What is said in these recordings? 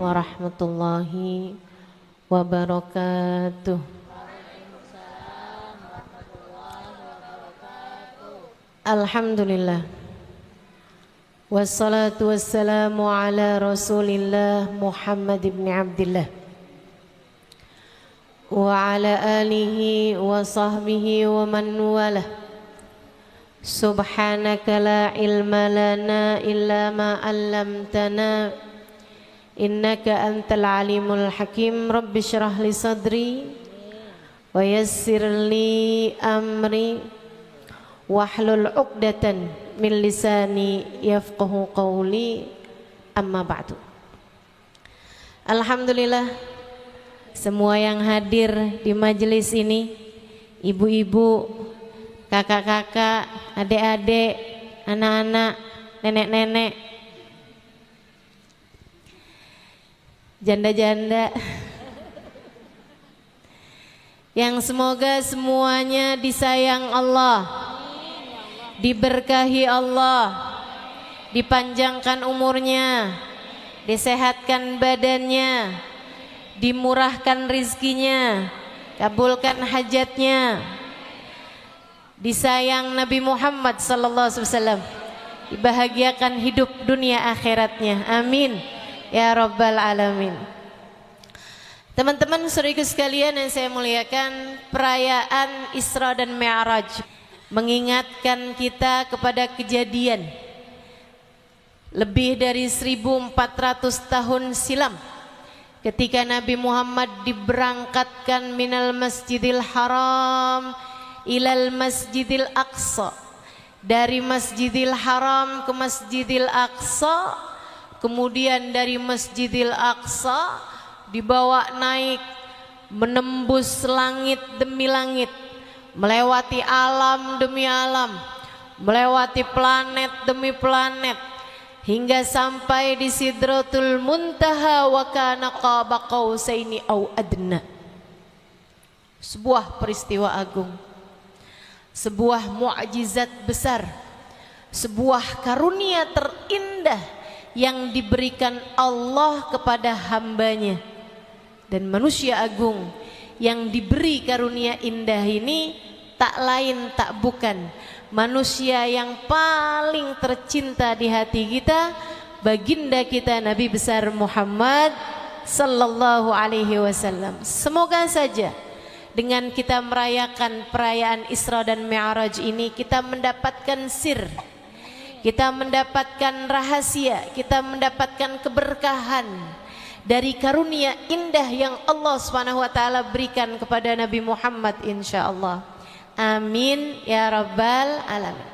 warahmatullahi wabarakatuh. Alhamdulillah. Wassalatu wassalamu ala Rasulillah Muhammad ibn Abdillah wa ala alihi wa sahbihi wa man walah. Subhanaka la ilma lana illa ma 'allamtana innaka antal alimul hakim. Rabbi shrah li sadri wa yassir li amri wahlul 'uqdatan min lisani yafqahu qawli, amma ba'du. Alhamdulillah, semua yang hadir di majelis ini, ibu-ibu, kakak-kakak, adik-adik, anak-anak, nenek-nenek, janda-janda, yang semoga semuanya disayang Allah, diberkahi Allah, dipanjangkan umurnya, disehatkan badannya, dimurahkan rizkinya, kabulkan hajatnya, disayang Nabi Muhammad sallallahu alaihi wasallam, dibahagiakan hidup dunia akhiratnya, amin ya rabbal alamin. Teman-teman saudaraku sekalian yang saya muliakan, perayaan Isra dan Mi'raj mengingatkan kita kepada kejadian lebih dari 1400 tahun silam ketika Nabi Muhammad diberangkatkan minal Masjidil Haram ilal Masjidil Aqsa, dari Masjidil Haram ke Masjidil Aqsa, kemudian dari Masjidil Aqsa dibawa naik menembus langit demi langit, melewati alam demi alam, melewati planet demi planet, hingga sampai di Sidratul Muntaha wa kana qaba qausaini au adna. Sebuah peristiwa agung, sebuah mukjizat besar, sebuah karunia terindah yang diberikan Allah kepada hambanya. Dan manusia agung yang diberi karunia indah ini tak lain tak bukan manusia yang paling tercinta di hati kita, baginda kita Nabi besar Muhammad sallallahu alaihi wasallam. Semoga saja dengan kita merayakan perayaan Isra dan Mi'raj ini kita mendapatkan sir, kita mendapatkan rahasia, kita mendapatkan keberkahan dari karunia indah yang Allah Subhanahu wa taala berikan kepada Nabi Muhammad insyaallah. Amin ya rabbal alamin.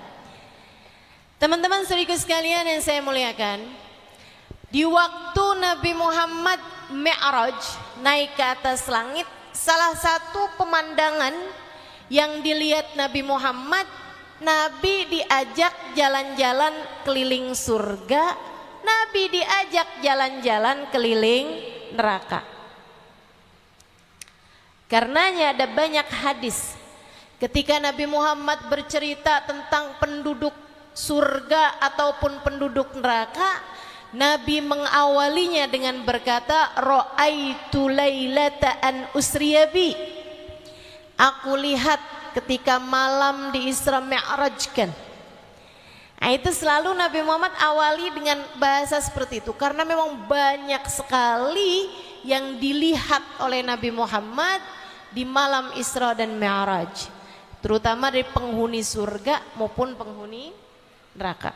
Teman-teman saudaraku sekalian yang saya muliakan, di waktu Nabi Muhammad Mi'raj naik ke atas langit, salah satu pemandangan yang dilihat Nabi Muhammad, Nabi diajak jalan-jalan keliling surga, Nabi diajak jalan-jalan keliling neraka. Karenanya ada banyak hadis ketika Nabi Muhammad bercerita tentang penduduk surga ataupun penduduk neraka, Nabi mengawalinya dengan berkata, ra'aitu lailata an usriyabi, aku lihat ketika malam di Isra Mi'rajkan. Nah, itu selalu Nabi Muhammad awali dengan bahasa seperti itu karena memang banyak sekali yang dilihat oleh Nabi Muhammad di malam Isra dan Mi'raj, terutama dari penghuni surga maupun penghuni neraka.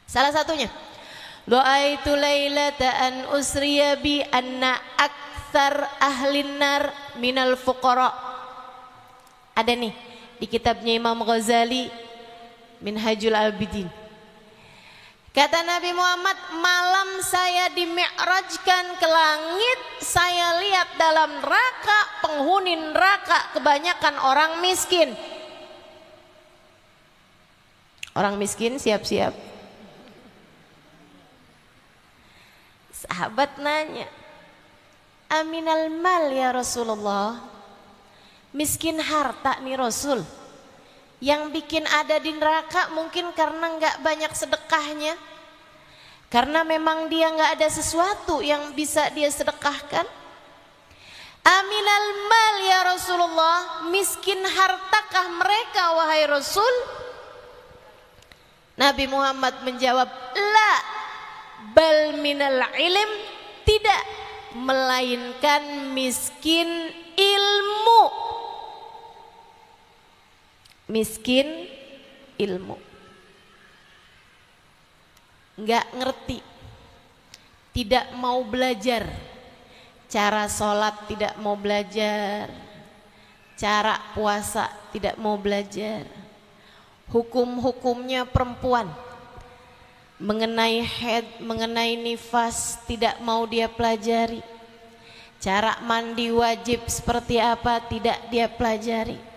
Salah satunya, ra'aitu lailata an usriya bi anna aktsar ahlin nar minal fuqara. Ada nih di kitabnya Imam Ghazali Minhajul Abidin. Kata Nabi Muhammad, malam saya dimi'rajkan ke langit, saya lihat dalam neraka, penghuni neraka kebanyakan orang miskin. Orang miskin siap-siap. Sahabat nanya, aminal mal ya Rasulullah, miskin harta nih Rasul. Yang bikin ada di neraka mungkin karena nggak banyak sedekahnya. karena memang dia nggak ada sesuatu yang bisa dia sedekahkan. Aminal mal ya Rasulullah, miskin hartakah mereka wahai Rasul? Nabi Muhammad menjawab, la bal minal ilm, tidak, melainkan miskin ilmu. Miskin ilmu, nggak ngerti, tidak mau belajar cara sholat, tidak mau belajar cara puasa, tidak mau belajar hukum-hukumnya perempuan, mengenai haid, mengenai nifas, tidak mau dia pelajari, cara mandi wajib seperti apa tidak dia pelajari,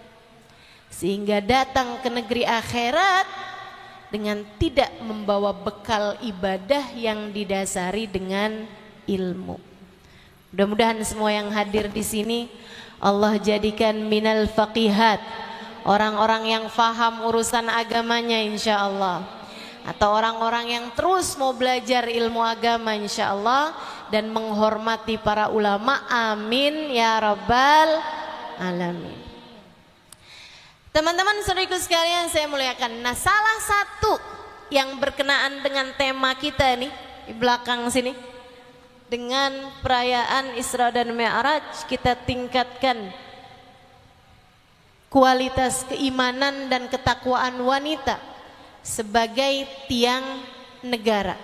sehingga datang ke negeri akhirat dengan tidak membawa bekal ibadah yang didasari dengan ilmu. Mudah-mudahan semua yang hadir di sini Allah jadikan minal faqihat, orang-orang yang faham urusan agamanya insyaallah, atau orang-orang yang terus mau belajar ilmu agama insyaallah dan menghormati para ulama, amin ya rabbal alamin. Teman-teman saudaraku sekalian saya muliakan, nah salah satu yang berkenaan dengan tema kita nih di belakang sini, dengan perayaan Isra dan Mi'raj kita tingkatkan kualitas keimanan dan ketakwaan wanita sebagai tiang negara.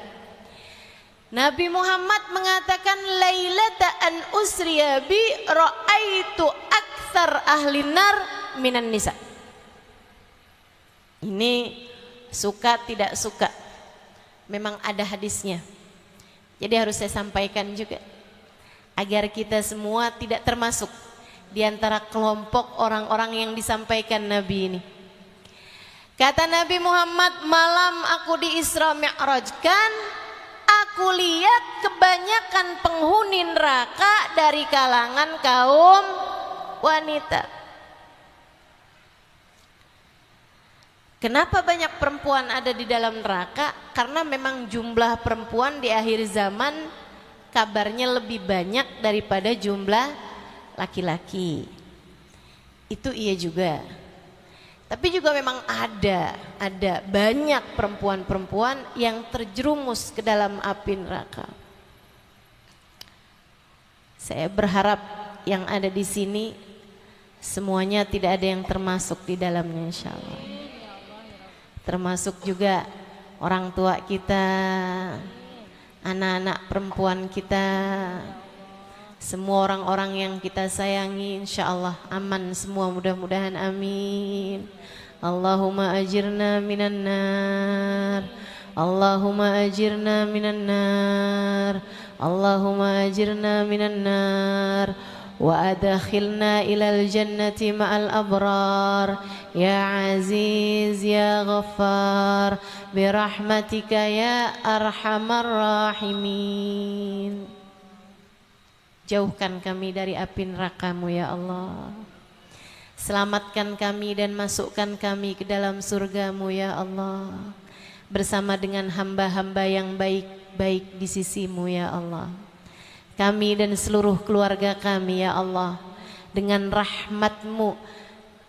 Nabi Muhammad mengatakan, lailata an usriya bi ra'aitu aktsar ahli nar minan nisa. Ini suka tidak suka memang ada hadisnya, jadi harus saya sampaikan juga agar kita semua tidak termasuk di antara kelompok orang-orang yang disampaikan Nabi ini. Kata Nabi Muhammad, malam aku di Isra Mi'rajkan, aku lihat kebanyakan penghuni neraka dari kalangan kaum wanita. Kenapa banyak perempuan ada di dalam neraka? Karena memang jumlah perempuan di akhir zaman kabarnya lebih banyak daripada jumlah laki-laki. Itu iya juga. Tapi juga memang ada banyak perempuan-perempuan yang terjerumus ke dalam api neraka. Saya berharap yang ada di sini semuanya tidak ada yang termasuk di dalamnya insyaallah. Termasuk juga orang tua kita, anak-anak perempuan kita, semua orang-orang yang kita sayangi insyaallah aman semua, mudah-mudahan amin. Allahumma ajirna minan nar, Allahumma ajirna minan nar, Allahumma ajirna minan nar, wa adkhilna ilal jannati ma'al abrar ya aziz ya ghaffar birahmatika ya arhamar rahimin. Jauhkan kami dari api neraka-Mu ya Allah, selamatkan kami dan masukkan kami ke dalam surga-Mu ya Allah, bersama dengan hamba-hamba yang baik-baik di sisi-Mu ya Allah. Kami dan seluruh keluarga kami ya Allah, dengan rahmat-Mu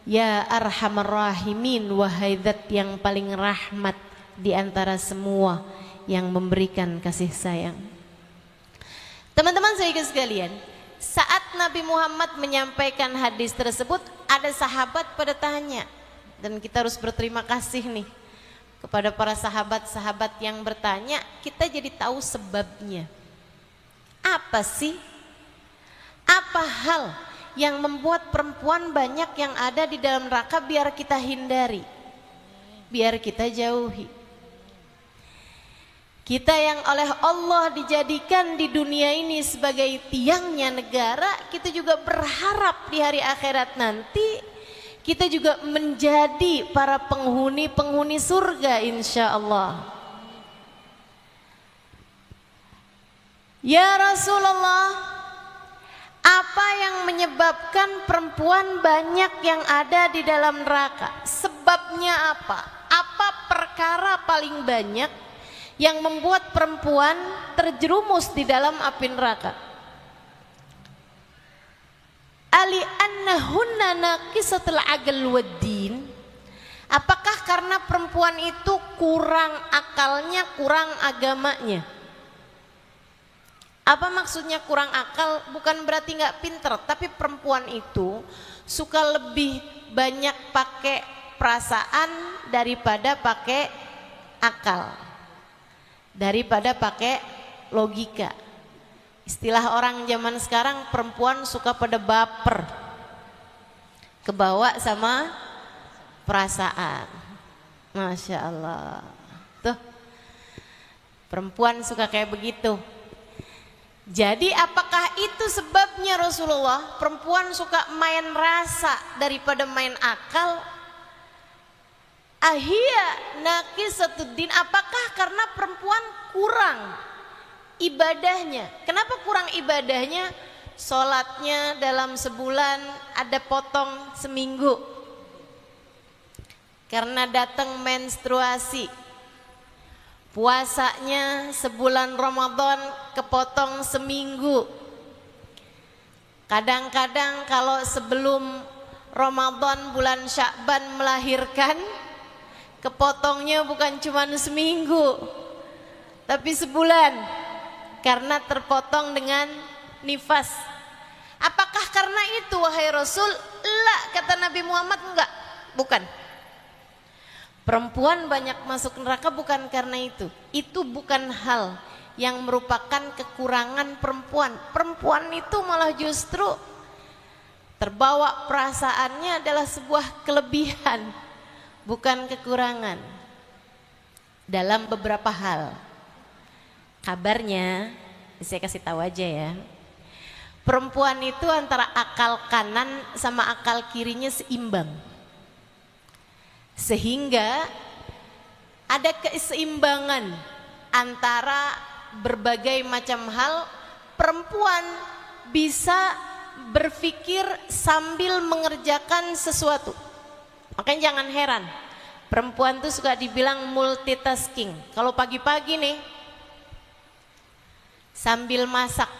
ya arhamar rahimin, wahai Zat yang paling rahmat di antara semua yang memberikan kasih sayang. Teman-teman saya sekalian, saat Nabi Muhammad menyampaikan hadis tersebut, ada sahabat pada tanya, dan kita harus berterima kasih nih kepada para sahabat-sahabat yang bertanya, kita jadi tahu sebabnya. Apa sih? Apa hal yang membuat perempuan banyak yang ada di dalam neraka biar kita hindari, biar kita jauhi? Kita yang oleh Allah dijadikan di dunia ini sebagai tiangnya negara, kita juga berharap di hari akhirat nanti kita juga menjadi para penghuni-penghuni surga insyaallah. Ya Rasulullah, apa yang menyebabkan perempuan banyak yang ada di dalam neraka? Sebabnya apa? Apa perkara paling banyak yang membuat perempuan terjerumus di dalam api neraka. Ali annahunna naqisatul aql waddin. Apakah karena perempuan itu kurang akalnya, kurang agamanya? Apa maksudnya kurang akal? Bukan berarti nggak pinter, tapi perempuan itu suka lebih banyak pakai perasaan daripada pakai akal, daripada pakai logika. Istilah orang zaman sekarang, perempuan suka pada baper, kebawa sama perasaan. Masya Allah, tuh perempuan suka kayak begitu. Jadi apakah itu sebabnya Rasulullah perempuan suka main rasa daripada main akal? Ahia naqisatuddin, apakah karena perempuan kurang ibadahnya? Kenapa kurang ibadahnya? Sholatnya dalam sebulan ada potong seminggu karena datang menstruasi. Puasanya sebulan Ramadan kepotong seminggu. Kadang-kadang kalau sebelum Ramadan bulan Sya'ban melahirkan, kepotongnya bukan cuma seminggu tapi sebulan karena terpotong dengan nifas. Apakah karena itu wahai Rasul? La, kata Nabi Muhammad, enggak, bukan. Perempuan banyak masuk neraka bukan karena itu. Itu bukan hal yang merupakan kekurangan perempuan. Perempuan itu malah justru terbawa perasaannya adalah sebuah kelebihan, bukan kekurangan. Dalam beberapa hal. Kabarnya, saya kasih tahu aja ya. Perempuan itu antara akal kanan sama akal kirinya seimbang. Sehingga ada keseimbangan antara berbagai macam hal. Perempuan bisa berpikir sambil mengerjakan sesuatu. Makanya jangan heran, perempuan tuh suka dibilang multitasking. Kalau pagi-pagi nih sambil masak,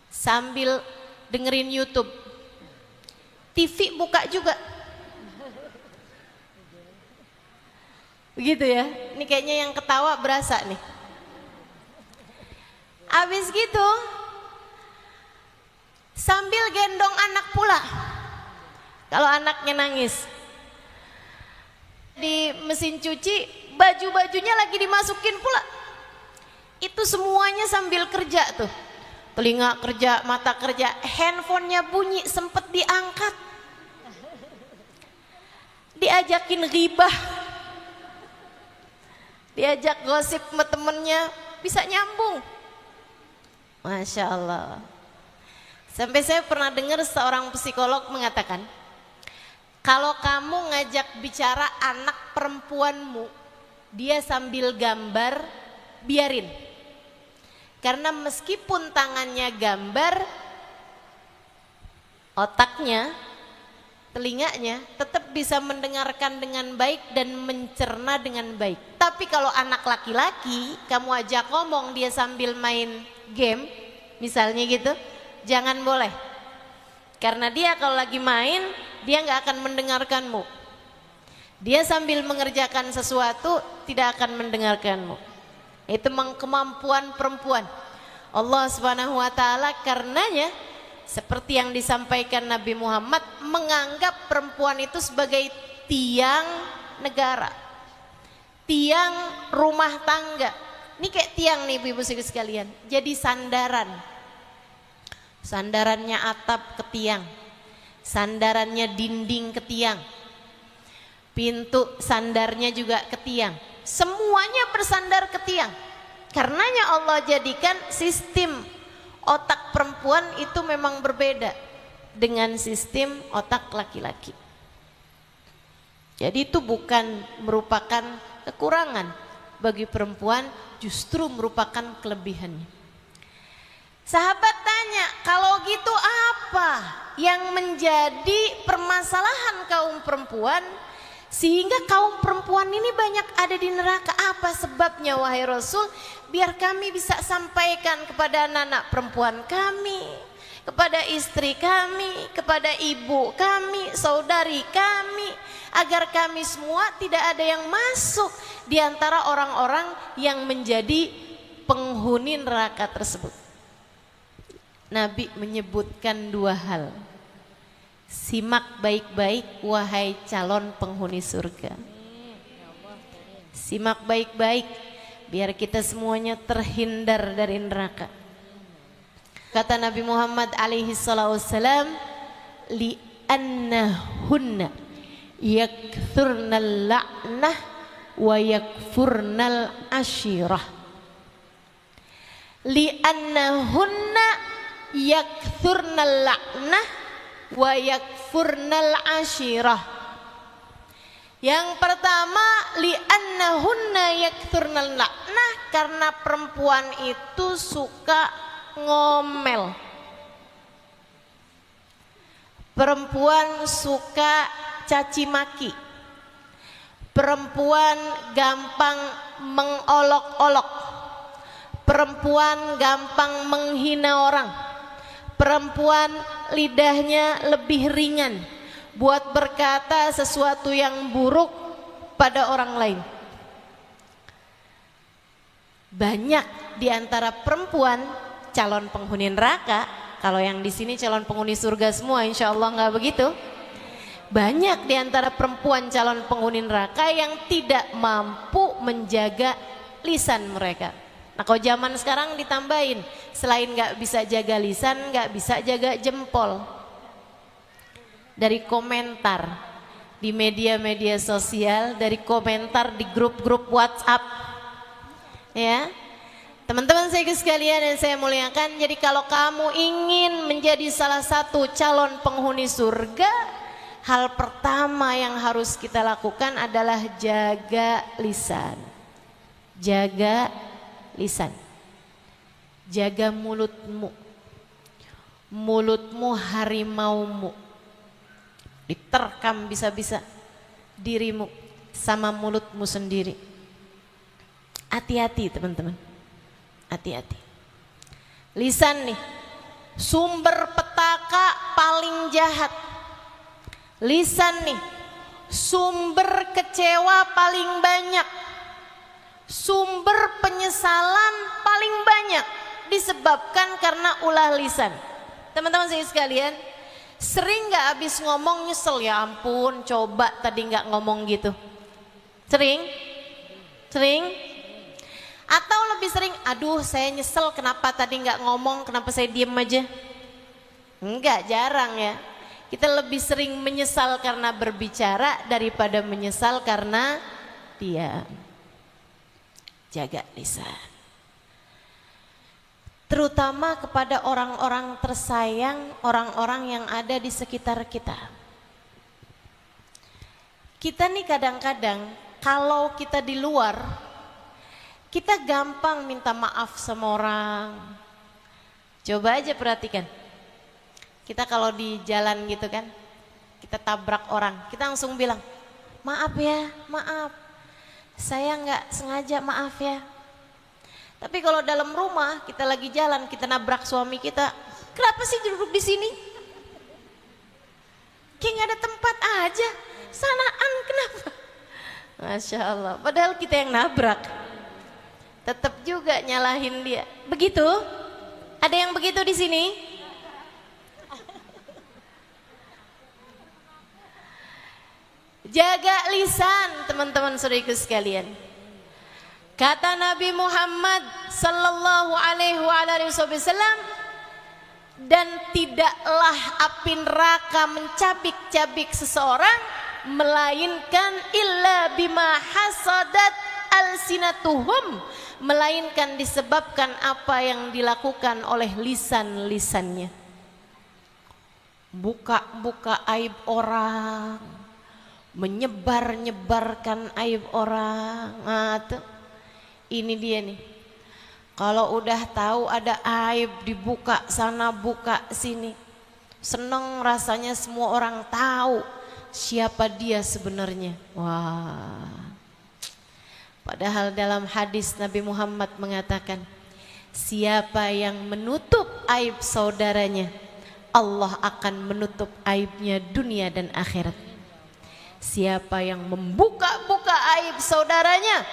sambil dengerin YouTube, TV buka juga. Begitu ya, ini kayaknya yang ketawa berasa nih. Habis gitu sambil gendong anak pula. Kalau anaknya nangis, di mesin cuci baju-bajunya lagi dimasukin pula. Itu semuanya sambil kerja tuh. Telinga kerja, mata kerja, handphonenya bunyi, sempet diangkat. Diajakin ghibah, diajak gosip sama temennya, bisa nyambung. Masya Allah. Sampai saya pernah dengar seorang psikolog mengatakan, kalau kamu ngajak bicara anak perempuanmu, dia sambil gambar, biarin. Karena meskipun tangannya gambar, otaknya, telinganya tetap bisa mendengarkan dengan baik dan mencerna dengan baik. Tapi kalau anak laki-laki, kamu ajak ngomong dia sambil main game, misalnya gitu, jangan boleh. Karena dia kalau lagi main, dia nggak akan mendengarkanmu. Dia sambil mengerjakan sesuatu, tidak akan mendengarkanmu. Itu kemampuan perempuan. Allah Subhanahu wa taala karenanya seperti yang disampaikan Nabi Muhammad, menganggap perempuan itu sebagai tiang negara, tiang rumah tangga. Ini kayak tiang nih ibu-ibu sekalian, jadi sandaran. Sandarannya atap ke tiang, sandarannya dinding ke tiang, pintu sandarnya juga ke tiang. Semuanya bersandar ke tiang. Karenanya Allah jadikan sistem otak perempuan itu memang berbeda dengan sistem otak laki-laki. Jadi itu bukan merupakan kekurangan bagi perempuan, justru merupakan kelebihannya. Sahabat tanya, kalau gitu apa yang menjadi permasalahan kaum perempuan Sehingga kaum perempuan ini banyak ada di neraka. Apa sebabnya wahai Rasul? Biar kami bisa sampaikan kepada anak-anak perempuan kami, kepada istri kami, kepada ibu kami, saudari kami, agar kami semua tidak ada yang masuk di antara orang-orang yang menjadi penghuni neraka tersebut. Nabi menyebutkan dua hal. Simak baik-baik wahai calon penghuni surga. Simak baik-baik biar kita semuanya terhindar dari neraka. Kata Nabi Muhammad alaihi salatu wassalam, li'annahunna yakthurnal la'nah wa yakfurnal ashirah. Li'annahunna yakthurnal la'nah wa yakfurnal ashirah. Yang pertama, li'annahunna yakthurnal la'nah, karena perempuan itu suka ngomel. Perempuan suka caci maki. Perempuan gampang mengolok-olok. Perempuan gampang menghina orang. Perempuan lidahnya lebih ringan buat berkata sesuatu yang buruk pada orang lain. Banyak di antara perempuan calon penghuni neraka. Kalau yang di sini calon penghuni surga semua, insya Allah nggak begitu. Banyak di antara perempuan calon penghuni neraka yang tidak mampu menjaga lisan mereka. Nah, kalau zaman sekarang ditambahin, selain nggak bisa jaga lisan, nggak bisa jaga jempol. Dari komentar di media-media sosial, dari komentar di grup-grup WhatsApp, ya, teman-teman saya sekalian yang saya muliakan. Jadi kalau kamu ingin menjadi salah satu calon penghuni surga, hal pertama yang harus kita lakukan adalah jaga lisan. Jaga lisan. Jaga mulutmu. Mulutmu harimaumu. Diterkam bisa-bisa dirimu sama mulutmu sendiri. Hati-hati teman-teman. Hati-hati. Lisan nih, sumber petaka paling jahat. Lisan nih, sumber kecewa paling banyak. Sumber penyesalan paling banyak disebabkan karena ulah lisan. Teman-teman saya sekalian, sering gak habis ngomong nyesel, ya ampun coba tadi gak ngomong gitu? Sering? Sering? Atau lebih sering, aduh saya nyesel kenapa tadi gak ngomong, kenapa saya diem aja? Enggak, jarang ya. Kita lebih sering menyesal karena berbicara daripada menyesal karena diam. Jaga lisan. Terutama kepada orang-orang tersayang, orang-orang yang ada di sekitar kita. Kita nih kadang-kadang kalau kita di luar, kita gampang minta maaf sama orang. Coba aja perhatikan. Kita kalau di jalan gitu kan, kita tabrak orang, kita langsung bilang, maaf ya, maaf. Saya nggak sengaja, maaf ya. Tapi kalau dalam rumah kita lagi jalan, kita nabrak suami kita, kenapa sih duduk di sini? Kayak nggak ada tempat aja, sanaan kenapa? Masya Allah. Padahal kita yang nabrak, tetap juga nyalahin dia. Begitu? Ada yang begitu di sini? Jaga lisan teman-teman saudaraku sekalian. Kata Nabi Muhammad sallallahu alaihi wasallam, dan tidaklah api neraka mencabik-cabik seseorang melainkan illa bima hasadat alsinatuhum, melainkan disebabkan apa yang dilakukan oleh lisan-lisannya. Buka-buka aib orang, menyebar-nyebarkan aib orang. Nah, tuh, ini dia nih. Kalau udah tahu ada aib dibuka sana buka sini, seneng rasanya semua orang tahu, siapa dia sebenarnya. Wah. Padahal dalam hadis Nabi Muhammad mengatakan, siapa yang menutup aib saudaranya, Allah akan menutup aibnya dunia dan akhirat. Siapa yang membuka-buka aib saudaranya,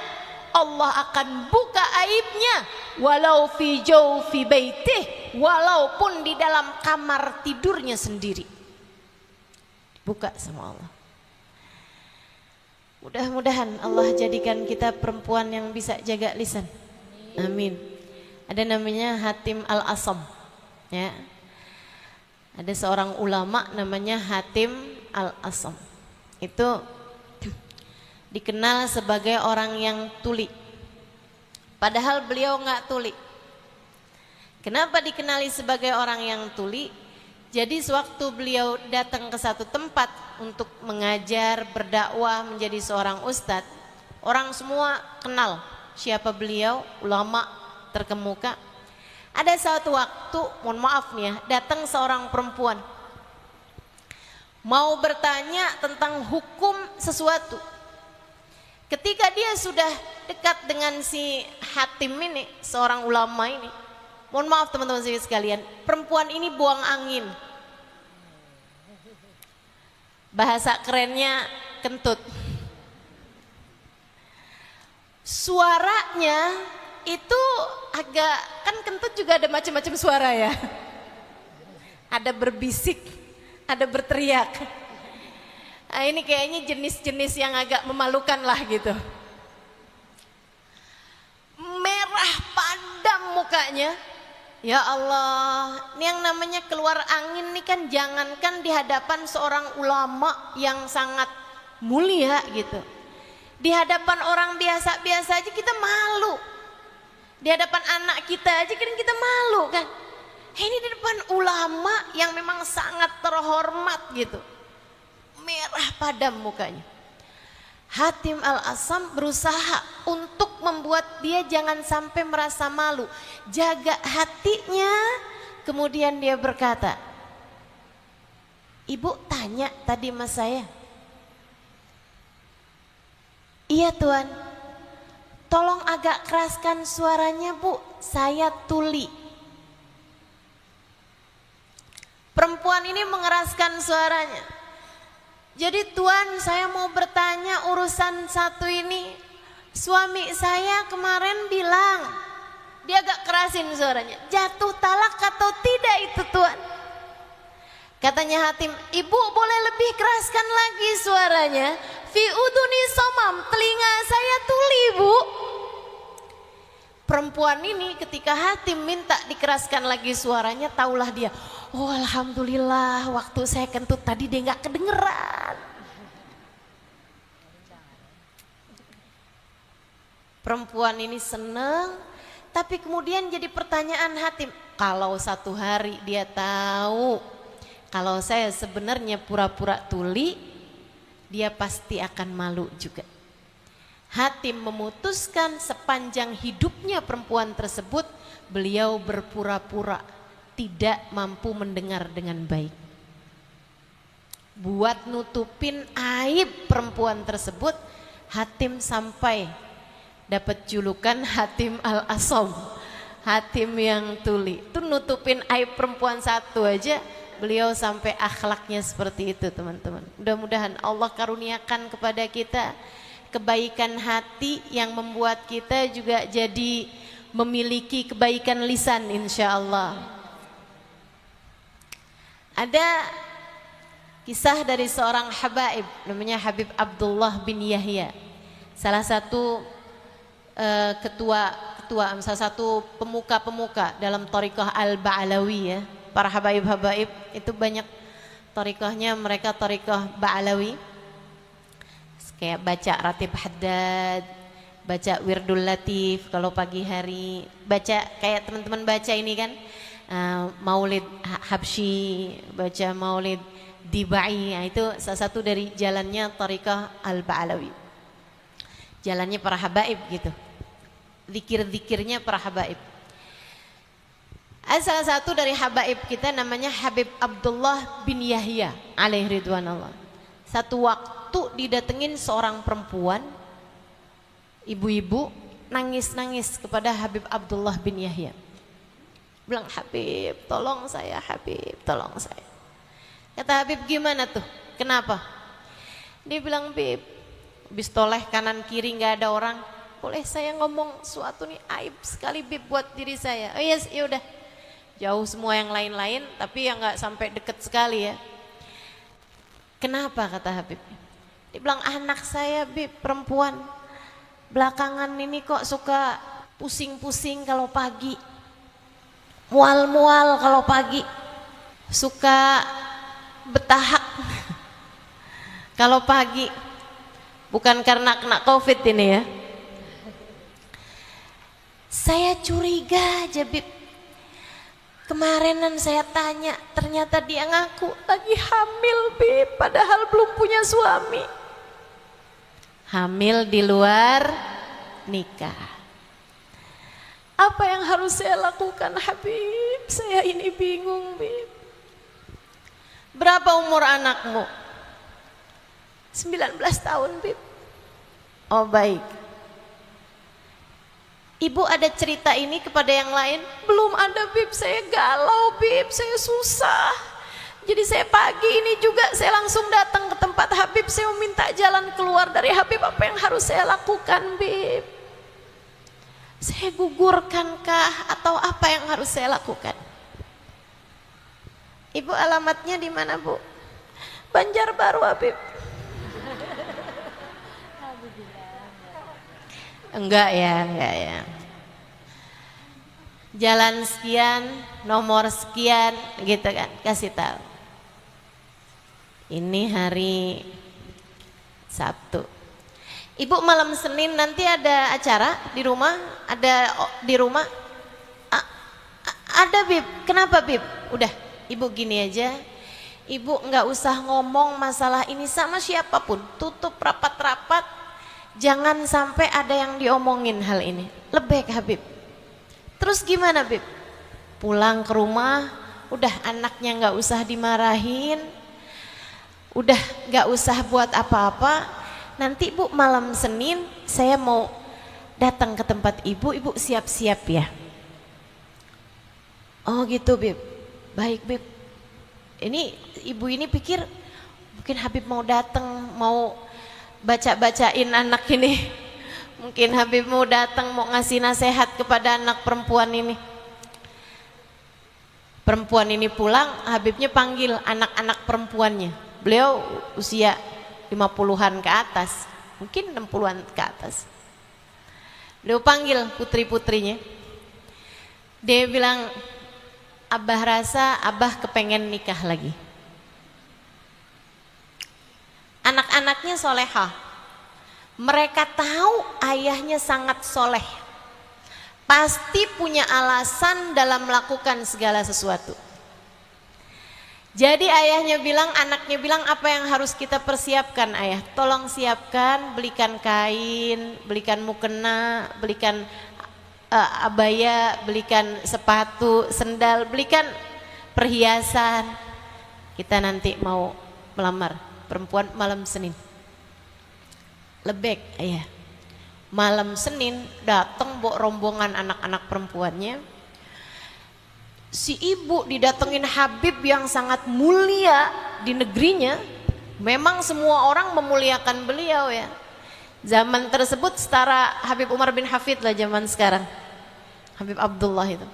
Allah akan buka aibnya, walau fi jawfi baitih, walaupun di dalam kamar tidurnya sendiri. Buka sama Allah. Mudah-mudahan Allah jadikan kita perempuan yang bisa jaga lisan. Amin. Ada namanya Hatim Al-Asam, ya. Ada seorang ulama namanya Hatim Al-Asam. Itu dikenal sebagai orang yang tuli. Padahal beliau nggak tuli. Kenapa dikenali sebagai orang yang tuli? Jadi sewaktu beliau datang ke satu tempat untuk mengajar, berdakwah, menjadi seorang ustadz, orang semua kenal siapa beliau, ulama terkemuka. Ada suatu waktu, mohon maaf nih ya, datang seorang perempuan mau bertanya tentang hukum sesuatu. Ketika dia sudah dekat dengan si Hatim ini, seorang ulama ini, mohon maaf teman-teman sekalian, perempuan ini buang angin. Bahasa kerennya kentut. Suaranya itu agak, kan kentut juga ada macam-macam suara ya. Ada berbisik, ada berteriak. Nah, ini kayaknya jenis-jenis yang agak memalukan lah gitu. Merah padam mukanya. Ya Allah, ini yang namanya keluar angin nih kan, jangankan di hadapan seorang ulama yang sangat mulia gitu. Di hadapan orang biasa-biasa aja kita malu. Di hadapan anak kita aja kan kita malu kan. Ini di depan ulama yang memang sangat terhormat gitu. Merah padam mukanya. Hatim Al-Asam berusaha untuk membuat dia jangan sampai merasa malu, jaga hatinya. Kemudian dia berkata, ibu tanya tadi mas saya. Iya tuan, tolong agak keraskan suaranya bu, saya tuli. Perempuan ini mengeraskan suaranya. Jadi tuan, saya mau bertanya urusan satu ini. Suami saya kemarin bilang, dia agak kerasin suaranya, jatuh talak atau tidak itu tuan? Katanya Hatim, ibu boleh lebih keraskan lagi suaranya. Fi uduni somam, telinga saya tuli bu. Perempuan ini ketika Hatim minta dikeraskan lagi suaranya, taulah dia, oh alhamdulillah waktu saya kentut tadi dia nggak kedengeran. Perempuan ini seneng, tapi kemudian jadi pertanyaan Hatim, kalau satu hari dia tahu kalau saya sebenarnya pura-pura tuli, dia pasti akan malu juga. Hatim memutuskan sepanjang hidupnya perempuan tersebut, beliau berpura-pura tidak mampu mendengar dengan baik. Buat nutupin aib perempuan tersebut, Hatim sampai dapat julukan Hatim Al-Asam, Hatim yang tuli. Itu nutupin aib perempuan satu aja, beliau sampai akhlaknya seperti itu teman-teman. Mudah-mudahan Allah karuniakan kepada kita kebaikan hati yang membuat kita juga jadi memiliki kebaikan lisan insya Allah. Ada kisah dari seorang habaib namanya Habib Abdullah bin Yahya, salah satu salah satu pemuka-pemuka dalam thariqah Al-Ba'alawi ya. Para habaib-habaib itu banyak thariqahnya, mereka thariqah Ba'alawi. Kayak baca Ratib Haddad, baca Wirdul Latif kalau pagi hari, baca kayak teman-teman baca ini kan, Maulid Habsyi, baca Maulid Dibai. Nah, itu salah satu dari jalannya thariqah Al-Ba'alawi, jalannya para habaib gitu, zikir-zikirnya para habaib. Ada salah satu dari habaib kita namanya Habib Abdullah bin Yahya alaihi ridwanullah. Satu waktu didatengin seorang perempuan, ibu-ibu nangis-nangis kepada Habib Abdullah bin Yahya. Bilang, Habib tolong saya, Habib tolong saya. Kata Habib, gimana tuh, kenapa? Dia bilang, Bib, habis toleh kanan kiri gak ada orang, boleh saya ngomong suatu nih aib sekali Bib buat diri saya. Oh yes, yaudah, jauh semua yang lain-lain, tapi yang gak sampai deket sekali ya. Kenapa, kata Habib? Dia bilang, anak saya Bib, perempuan, belakangan ini kok suka pusing-pusing kalau pagi, mual-mual kalau pagi, suka betahak kalau pagi. Bukan karena kena COVID ini ya. Saya curiga aja Bib. Kemarinan saya tanya, ternyata dia ngaku lagi hamil Bib, padahal belum punya suami. Hamil di luar nikah. Apa yang harus saya lakukan Habib? Saya ini bingung Bib. Berapa umur anakmu? 19 tahun Bib. Oh baik. Ibu ada cerita ini kepada yang lain? Belum ada Bib, saya galau Bib, saya susah. Jadi saya pagi ini juga saya langsung datang ke tempat Habib, saya meminta jalan keluar dari Habib, apa yang harus saya lakukan Bib? Saya gugurkankah atau apa yang harus saya lakukan? Ibu alamatnya di mana Bu? Banjarbaru Habib. Enggak ya. Jalan sekian, nomor sekian, gitu kan, kasih tahu. Ini hari Sabtu. Ibu malam Senin nanti ada acara di rumah? Ada di rumah? Ada Bib. Kenapa Bib? Udah, Ibu gini aja. Ibu nggak usah ngomong masalah ini sama siapapun. Tutup rapat-rapat. Jangan sampai ada yang diomongin hal ini. Lebih Habib. Terus gimana Bib? Pulang ke rumah, udah anaknya nggak usah dimarahin, udah nggak usah buat apa-apa. Nanti Bu malam Senin saya mau datang ke tempat Ibu siap-siap ya. Oh gitu Bib. Baik Bib. Ini ibu ini pikir mungkin Habib mau datang, mau baca-bacain anak ini. Mungkin Habib mau datang mau ngasih nasihat kepada anak perempuan ini. Perempuan ini pulang, Habibnya panggil anak-anak perempuannya. Beliau usia 50-an ke atas, mungkin 60-an ke atas. Beliau panggil putri-putrinya. Dia bilang, Abah rasa Abah kepengen nikah lagi. Anak-anaknya solehah. Mereka tahu ayahnya sangat soleh. Pasti punya alasan dalam melakukan segala sesuatu. Jadi ayahnya bilang, anaknya bilang, apa yang harus kita persiapkan ayah? Tolong siapkan, belikan kain, belikan mukena, belikan abaya, belikan sepatu, sendal, belikan perhiasan. Kita nanti mau melamar perempuan malam Senin. Lebek ayah. Malam Senin datang bawa rombongan anak-anak perempuannya. Si ibu didatengin Habib yang sangat mulia di negerinya. Memang semua orang memuliakan beliau ya. Zaman tersebut setara Habib Umar bin Hafid lah zaman sekarang. Habib Abdullah itu.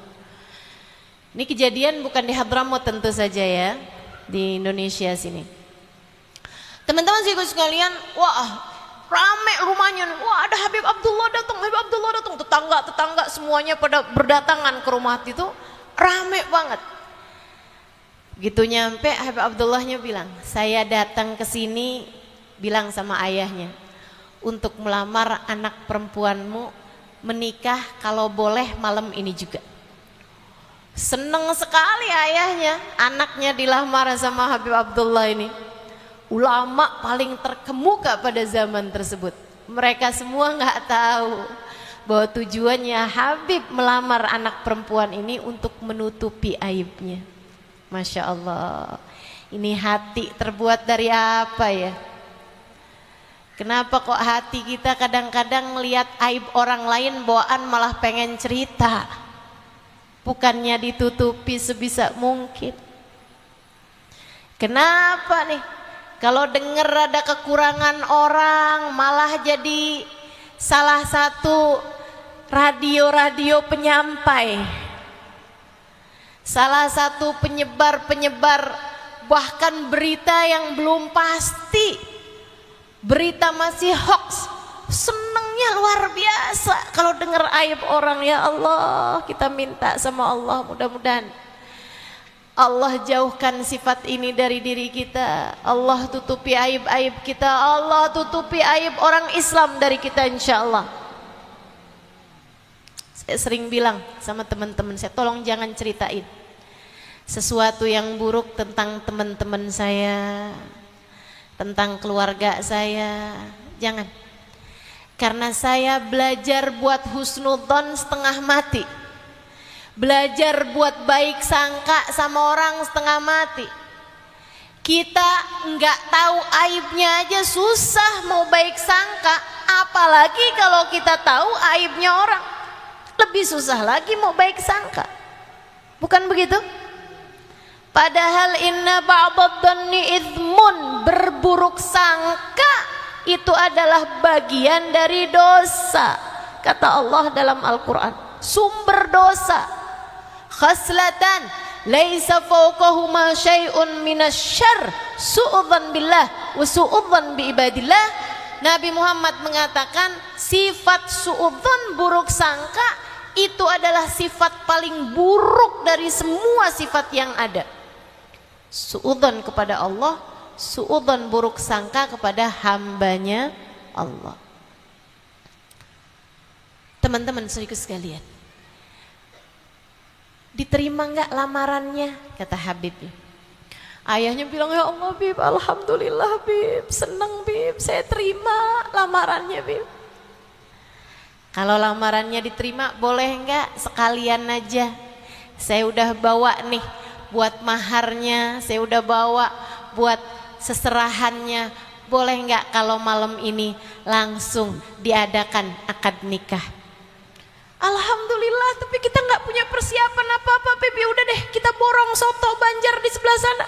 Ini kejadian bukan di Hadramaut tentu saja ya, di Indonesia sini. Teman-teman sekalian, wah rame rumahnya, wah ada Habib Abdullah datang, Habib Abdullah datang, tetangga-tetangga semuanya pada berdatangan ke rumah itu, rame banget. Gitu nyampe Habib Abdullahnya bilang, saya datang ke sini bilang sama ayahnya untuk melamar anak perempuanmu menikah kalau boleh malam ini juga. Seneng sekali ayahnya, anaknya dilamar sama Habib Abdullah ini. Ulama paling terkemuka pada zaman tersebut. Mereka semua nggak tahu bahwa tujuannya Habib melamar anak perempuan ini untuk menutupi aibnya. Masya Allah. Ini hati terbuat dari apa ya? Kenapa kok hati kita kadang-kadang melihat aib orang lain bawaan malah pengen cerita? Bukannya ditutupi sebisa mungkin. Kenapa nih? Kalau dengar ada kekurangan orang malah jadi salah satu radio-radio penyampai, salah satu penyebar-penyebar bahkan berita yang belum pasti. Berita masih hoax, senangnya luar biasa kalau dengar aib orang. Ya Allah, kita minta sama Allah mudah-mudahan Allah jauhkan sifat ini dari diri kita. Allah tutupi aib-aib kita, Allah tutupi aib orang Islam dari kita insyaallah. Saya sering bilang sama teman-teman saya, tolong jangan ceritain sesuatu yang buruk tentang teman-teman saya, tentang keluarga saya, jangan. Karena saya belajar buat husnudzon setengah mati, belajar buat baik sangka sama orang setengah mati. Kita nggak tahu aibnya aja susah mau baik sangka, apalagi kalau kita tahu aibnya orang, lebih susah lagi mau baik sangka. Bukan begitu? Padahal inna ba'dadh-dhanni itsmun, berburuk sangka itu adalah bagian dari dosa. Kata Allah dalam Al-Qur'an, sumber dosa. Khaslatan laisa fawqahuma syai'un minasyarr, su'udzan billah wa su'udzan bi ibadillah. Nabi Muhammad mengatakan sifat su'udzan, buruk sangka, itu adalah sifat paling buruk dari semua sifat yang ada. Su'udzon kepada Allah, su'udzon buruk sangka kepada hambanya Allah. Teman-teman saudaraku sekalian, diterima enggak lamarannya? Kata Habib. Ayahnya bilang, ya Allah Bib, alhamdulillah Bib, senang Bib, saya terima lamarannya Bib. Kalau lamarannya diterima, boleh enggak sekalian aja, saya udah bawa nih buat maharnya, saya udah bawa buat seserahannya, boleh nggak kalau malam ini langsung diadakan akad nikah? Alhamdulillah, tapi kita nggak punya persiapan apa-apa Bibi, udah deh kita borong soto Banjar di sebelah sana.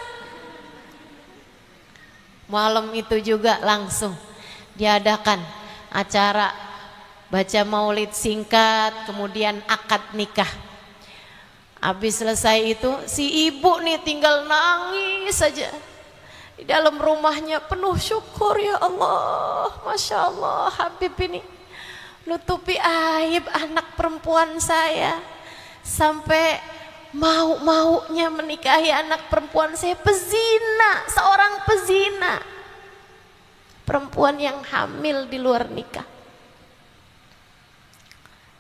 Malam itu juga langsung diadakan acara baca maulid singkat, kemudian akad nikah. Habis selesai itu si ibu nih tinggal nangis saja di dalam rumahnya, penuh syukur. Ya Allah, Masya Allah, Habib ini nutupi aib anak perempuan saya, sampai mau-maunya menikahi anak perempuan saya, pezina, seorang pezina, perempuan yang hamil di luar nikah.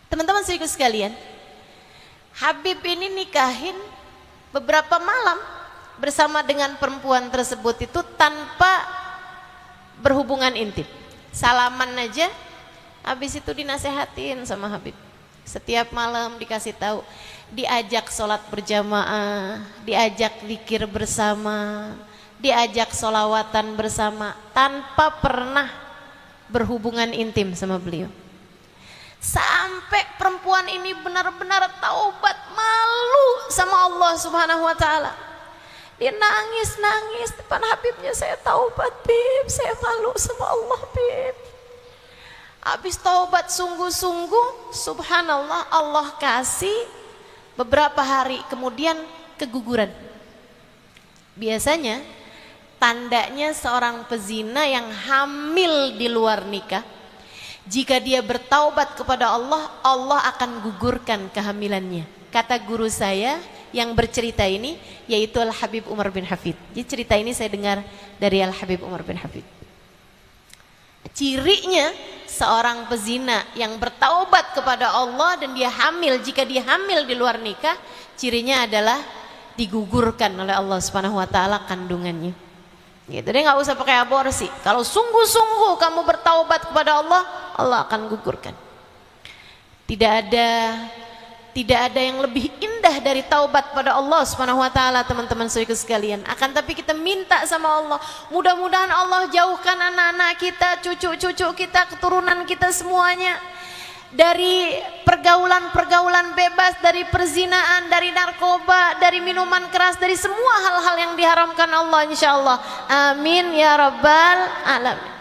Teman-teman saudaraku sekalian, Habib ini nikahin beberapa malam bersama dengan perempuan tersebut itu tanpa berhubungan intim. Salaman aja, habis itu dinasehatin sama Habib. Setiap malam dikasih tahu, diajak sholat berjamaah, diajak zikir bersama, diajak sholawatan bersama, tanpa pernah berhubungan intim sama beliau. Sampai perempuan ini benar-benar taubat, malu sama Allah Subhanahu wa taala. Dia nangis-nangis depan Habibnya, saya taubat Bib, saya malu sama Allah Bib. Habis taubat sungguh-sungguh, subhanallah, Allah kasih beberapa hari kemudian keguguran. Biasanya tandanya seorang pezina yang hamil di luar nikah, jika dia bertaubat kepada Allah, Allah akan gugurkan kehamilannya. Kata guru saya yang bercerita ini, yaitu Al-Habib Umar bin Hafid. Jadi cerita ini saya dengar dari Al-Habib Umar bin Hafid. Cirinya seorang pezina yang bertaubat kepada Allah dan dia hamil, jika dia hamil di luar nikah, cirinya adalah digugurkan oleh Allah Subhanahu wa taala kandungannya. Gitu, dia nggak usah pakai aborsi. Kalau sungguh-sungguh kamu bertaubat kepada Allah, Allah akan gugurkan. Tidak ada Tidak ada yang lebih indah dari taubat pada Allah Subhanahu wa taala, teman-teman saudara sekalian. Akan tapi kita minta sama Allah, mudah-mudahan Allah jauhkan anak-anak kita, cucu-cucu kita, keturunan kita semuanya dari pergaulan-pergaulan bebas, dari perzinaan, dari narkoba, dari minuman keras, dari semua hal-hal yang diharamkan Allah insyaallah. Amin ya rabbal alamin.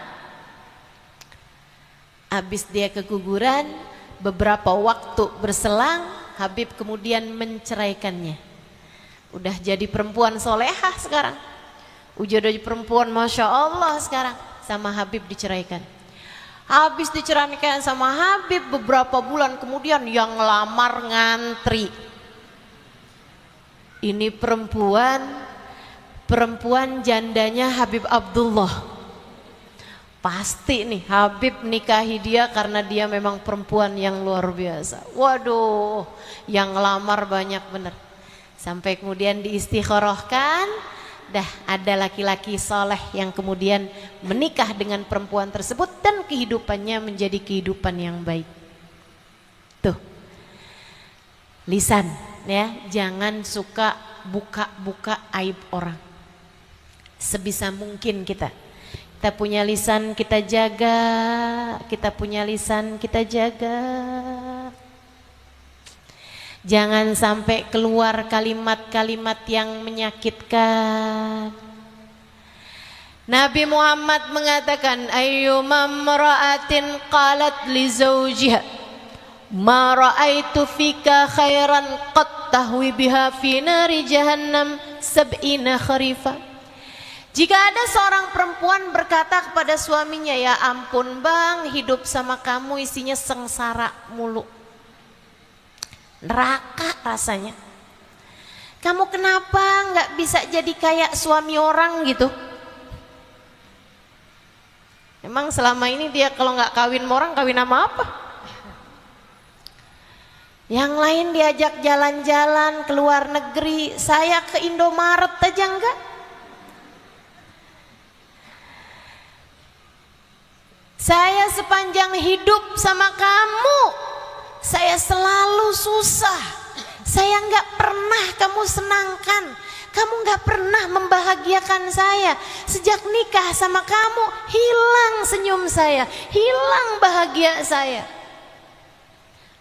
Habis dia keguguran, beberapa waktu berselang, Habib kemudian menceraikannya. Udah jadi perempuan solehah sekarang. Udah jadi perempuan Masya Allah sekarang. Sama Habib diceraikan. Habis diceraikan sama Habib, beberapa bulan kemudian yang ngelamar ngantri. Ini perempuan jandanya Habib Abdullah. Pasti nih Habib nikahi dia karena dia memang perempuan yang luar biasa. Waduh, yang ngelamar banyak bener. Sampai kemudian diistikharahkan, dah ada laki-laki soleh yang kemudian menikah dengan perempuan tersebut dan kehidupannya menjadi kehidupan yang baik. Tuh, lisan ya, jangan suka buka-buka aib orang. Sebisa mungkin kita punya lisan kita jaga, kita punya lisan kita jaga. Jangan sampai keluar kalimat-kalimat yang menyakitkan. Nabi Muhammad mengatakan, ayyuma imra'atin qalat li zawjiha ma ra'aitu fika khairan qad tahwi biha fi nari jahannam sab'ina kharifah. Jika ada seorang perempuan berkata kepada suaminya, ya ampun bang, hidup sama kamu isinya sengsara mulu, neraka rasanya. Kamu kenapa nggak bisa jadi kayak suami orang gitu? Emang selama ini dia kalau nggak kawin sama orang, kawin sama apa? Yang lain diajak jalan-jalan ke luar negeri, saya ke Indomaret aja enggak. Saya sepanjang hidup sama kamu, saya selalu susah. Saya nggak pernah kamu senangkan, kamu nggak pernah membahagiakan saya. Sejak nikah sama kamu, hilang senyum saya, hilang bahagia saya.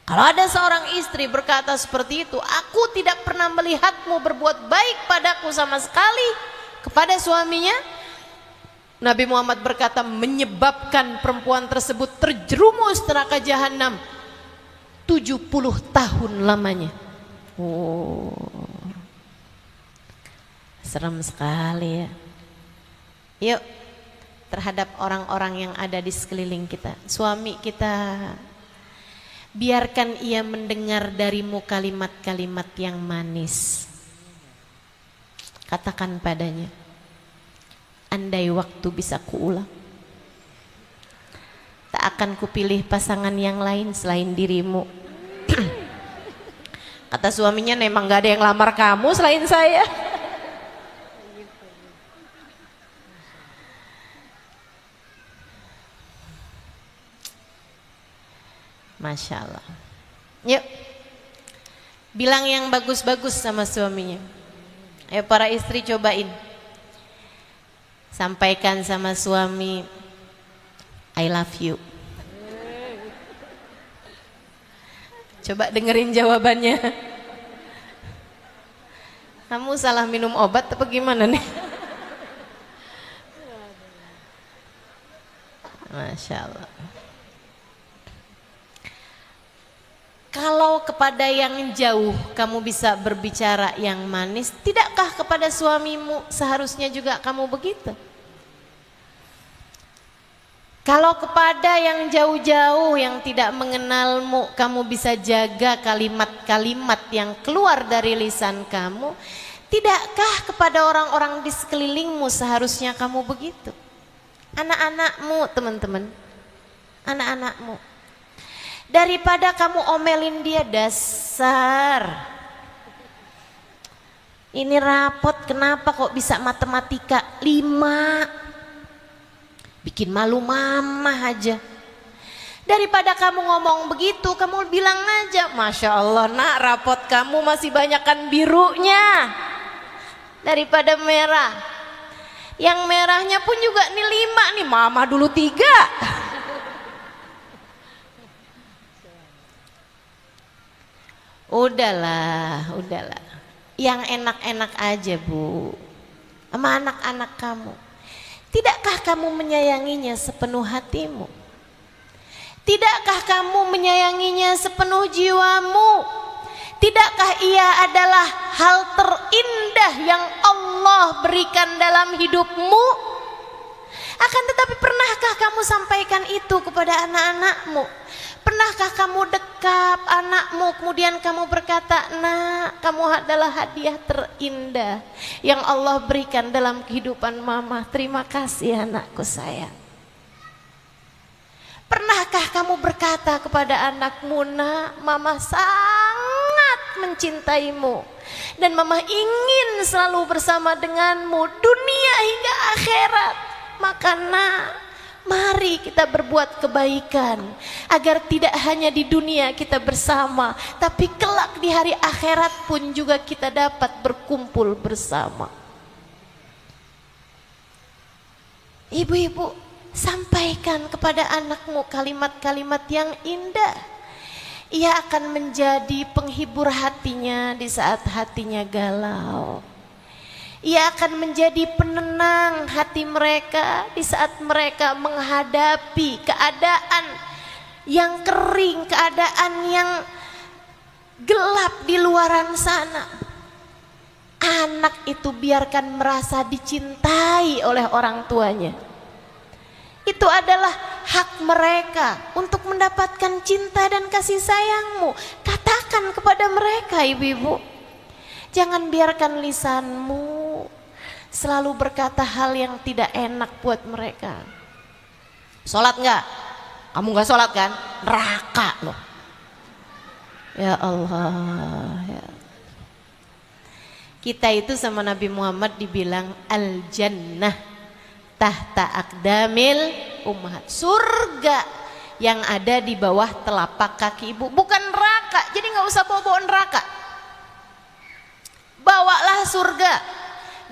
Kalau ada seorang istri berkata seperti itu, aku tidak pernah melihatmu berbuat baik padaku sama sekali, kepada suaminya, Nabi Muhammad berkata menyebabkan perempuan tersebut terjerumus neraka jahanam 70 tahun lamanya. Oh, serem sekali ya. Yuk, terhadap orang-orang yang ada di sekeliling kita, suami kita, biarkan ia mendengar darimu kalimat-kalimat yang manis. Katakan padanya, andai waktu bisa kuulang, tak akan kupilih pasangan yang lain selain dirimu. Kata suaminya, memang gak ada yang lamar kamu selain saya. Masya Allah. Yuk, bilang yang bagus-bagus sama suaminya. Ayo para istri cobain, sampaikan sama suami, I love you. Coba dengerin jawabannya. Kamu salah minum obat apa gimana nih? Masya Allah. Kalau kepada yang jauh kamu bisa berbicara yang manis, tidakkah kepada suamimu seharusnya juga kamu begitu? Kalau kepada yang jauh-jauh yang tidak mengenalmu, kamu bisa jaga kalimat-kalimat yang keluar dari lisan kamu, tidakkah kepada orang-orang di sekelilingmu seharusnya kamu begitu? Anak-anakmu, teman-teman, anak-anakmu, daripada kamu omelin dia, dasar ini rapot kenapa kok bisa matematika 5, bikin malu mama aja. Daripada kamu ngomong begitu, kamu bilang aja, Masya Allah nak, rapot kamu masih banyakan birunya daripada merah. Yang merahnya pun juga nih 5 nih, mama dulu 3. Udahlah. Yang enak-enak aja Bu, sama anak-anak kamu. Tidakkah kamu menyayanginya sepenuh hatimu? Tidakkah kamu menyayanginya sepenuh jiwamu? Tidakkah ia adalah hal terindah yang Allah berikan dalam hidupmu? Akan tetapi pernahkah kamu sampaikan itu kepada anak-anakmu? Pernahkah kamu dekap anakmu kemudian kamu berkata, nak, kamu adalah hadiah terindah yang Allah berikan dalam kehidupan mama. Terima kasih anakku sayang. Pernahkah kamu berkata kepada anakmu, nak, mama sangat mencintaimu dan mama ingin selalu bersama denganmu dunia hingga akhirat. Maka nak, mari kita berbuat kebaikan agar tidak hanya di dunia kita bersama, tapi kelak di hari akhirat pun juga kita dapat berkumpul bersama. Ibu-ibu, sampaikan kepada anakmu kalimat-kalimat yang indah. Ia akan menjadi penghibur hatinya di saat hatinya galau. Ia akan menjadi penenang hati mereka di saat mereka menghadapi keadaan yang kering, keadaan yang gelap di luaran sana. Anak itu biarkan merasa dicintai oleh orang tuanya. Itu adalah hak mereka untuk mendapatkan cinta dan kasih sayangmu. Katakan kepada mereka, ibu-ibu. Jangan biarkan lisanmu selalu berkata hal yang tidak enak buat mereka. Sholat enggak? Kamu enggak sholat kan? Neraka loh. Ya Allah ya. Kita itu sama Nabi Muhammad dibilang al-jannah tahta aqdamil ummahat. Surga yang ada di bawah telapak kaki ibu, bukan neraka. Jadi nggak usah bawa-bawa neraka. Bawalah surga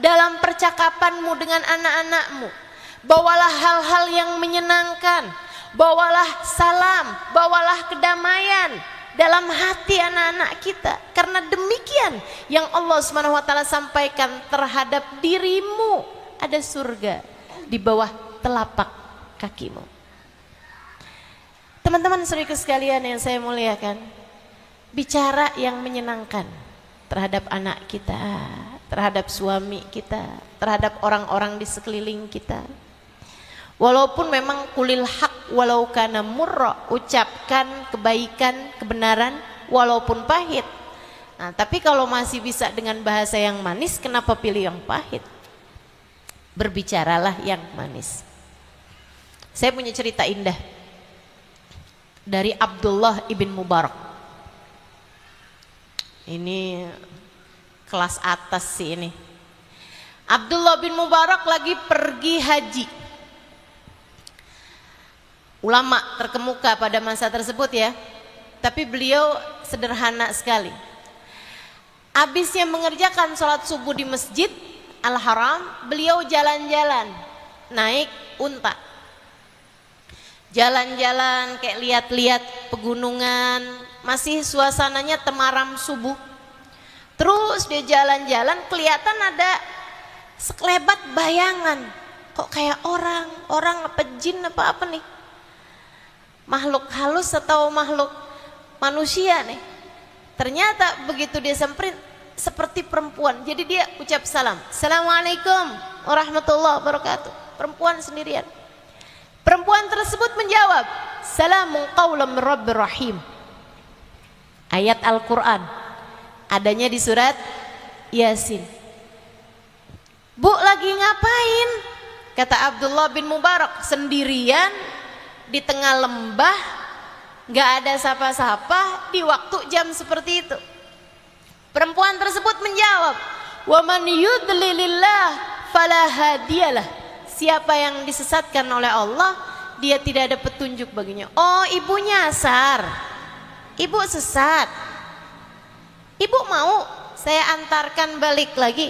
dalam percakapanmu dengan anak-anakmu. Bawalah hal-hal yang menyenangkan. Bawalah salam, bawalah kedamaian dalam hati anak-anak kita. Karena demikian yang Allah SWT sampaikan terhadap dirimu, ada surga di bawah telapak kakimu. Teman-teman saudaraku sekalian yang saya muliakan, bicara yang menyenangkan terhadap anak kita, terhadap suami kita, terhadap orang-orang di sekeliling kita. Walaupun memang kulil haq walau kana murra, ucapkan kebaikan, kebenaran walaupun pahit. Nah, tapi kalau masih bisa dengan bahasa yang manis, kenapa pilih yang pahit? Berbicaralah yang manis. Saya punya cerita indah dari Abdullah ibn Mubarak. Ini kelas atas sih ini. Abdullah bin Mubarak lagi pergi haji. Ulama terkemuka pada masa tersebut ya. Tapi beliau sederhana sekali. Habisnya mengerjakan sholat subuh di masjid Al-Haram, beliau jalan-jalan naik unta. Jalan-jalan kayak lihat-lihat pegunungan, masih suasananya temaram subuh. Terus dia jalan-jalan, kelihatan ada sekelebat bayangan. Kok kayak orang apa jin apa nih? Makhluk halus atau makhluk manusia nih? Ternyata begitu dia samperin seperti perempuan. Jadi dia ucap salam. Assalamualaikum warahmatullahi wabarakatuh. Perempuan sendirian. Perempuan tersebut menjawab, Salamun qawlan min Rabbir Rahim. Ayat Al-Quran adanya di surat Yasin. Bu, lagi ngapain? Kata Abdullah bin Mubarak, sendirian di tengah lembah, gak ada sapa-sapa di waktu jam seperti itu. Perempuan tersebut menjawab, wa man yudlilillah fala hadiyalah. Siapa yang disesatkan oleh Allah, dia tidak ada petunjuk baginya. Oh, ibu nyasar, ibu sesat, ibu mau saya antarkan balik lagi.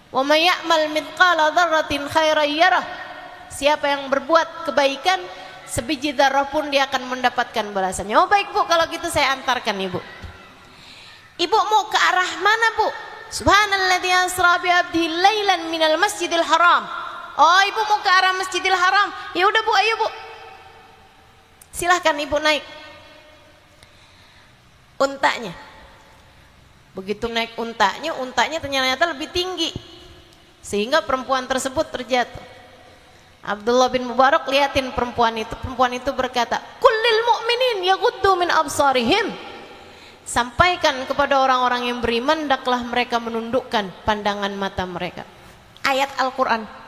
Wa may ya'mal mithqala dzarratin khairan yarah. Siapa yang berbuat kebaikan sebiji dzarrah pun dia akan mendapatkan balasannya. Oh baik Bu, kalau gitu saya antarkan ibu. Ibu mau ke arah mana Bu? Subhanalladzi asra bi 'abdihi lailan minal masjidil haram. Oh ibu mau ke arah Masjidil Haram. Ya udah Bu, ayo Bu. Silahkan ibu naik untanya. Begitu naik untanya ternyata lebih tinggi, sehingga perempuan tersebut terjatuh. Abdullah bin Mubarak liatin perempuan itu berkata, kullil mu'minin yaghuddu min absarihim. Sampaikan kepada orang-orang yang beriman, hendaklah mereka menundukkan pandangan mata mereka. Ayat Al-Quran.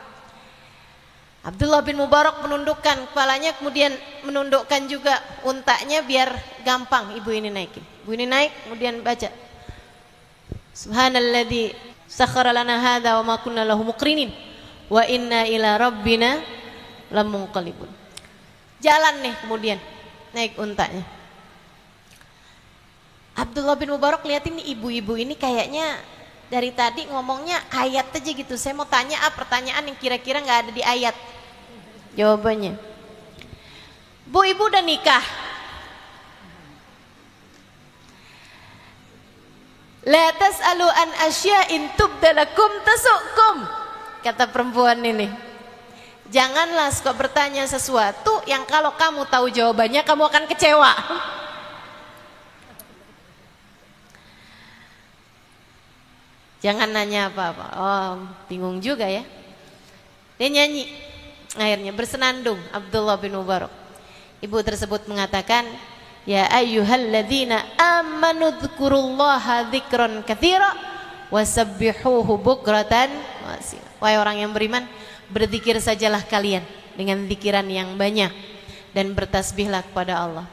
Abdullah bin Mubarak menundukkan kepalanya, kemudian menundukkan juga untanya biar gampang ibu ini naikin. Ibu ini naik, kemudian baca, Subhanalladzi sakhkhara lana hadza wa ma kunna lahu muqrinin wa inna ila rabbina lamunqalibun. Jalan nih, kemudian naik untanya. Abdullah bin Mubarak liatin nih ibu-ibu ini kayaknya dari tadi ngomongnya ayat aja gitu. Saya mau tanya pertanyaan yang kira-kira nggak ada di ayat. Jawabannya, Bu, ibu udah nikah? La tas'alu an asya'in tubdalakum tasukum. Kata perempuan ini, janganlah suka bertanya sesuatu yang kalau kamu tahu jawabannya kamu akan kecewa. Jangan nanya apa-apa. Oh, bingung juga ya. Dia nyanyi. Akhirnya bersenandung Abdullah bin Mubarak. Ibu tersebut mengatakan, ya ayyuhalladzina amanu dzkurullaha dzikran katsira wasabbihuhu bukratan wasila. Wahai orang yang beriman, berzikir sajalah kalian dengan zikiran yang banyak dan bertasbihlah kepada Allah.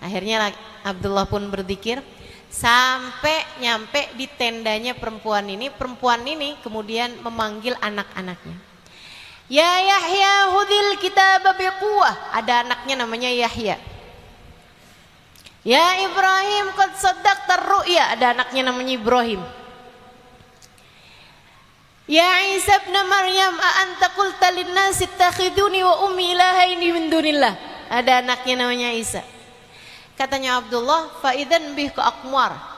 Akhirnya Abdullah pun berzikir sampai nyampe di tendanya perempuan ini. Perempuan ini kemudian memanggil anak-anaknya. Ya Yahya hudil kitab biquwah. Ada anaknya namanya Yahya. Ya Ibrahim qad saddaqtar ru'ya. Ada anaknya namanya Ibrahim. Ya Isa ibn Maryam a anta qulta lin-nasi ittakhiduni wa ummi ilahaini min dunillah. Ada anaknya namanya Isa. Katanya Abdullah, fa idzan bih ka aqmar.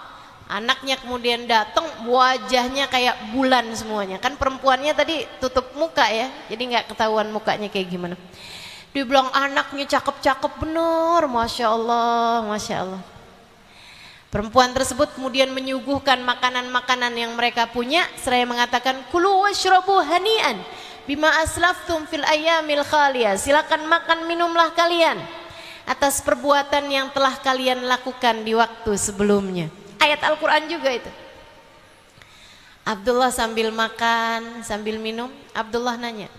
Anaknya kemudian datang, wajahnya kayak bulan semuanya. Kan perempuannya tadi tutup muka ya, jadi nggak ketahuan mukanya kayak gimana. Dia bilang anaknya cakep-cakep bener, Masya Allah, Masya Allah. Perempuan tersebut kemudian menyuguhkan makanan-makanan yang mereka punya, seraya mengatakan, kulu washrabu hani'an bima aslaftum fil ayyamil khaliyah. Silakan makan minumlah kalian atas perbuatan yang telah kalian lakukan di waktu sebelumnya. Ayat Al-Quran juga itu. Abdullah sambil makan, sambil minum, Abdullah nanya,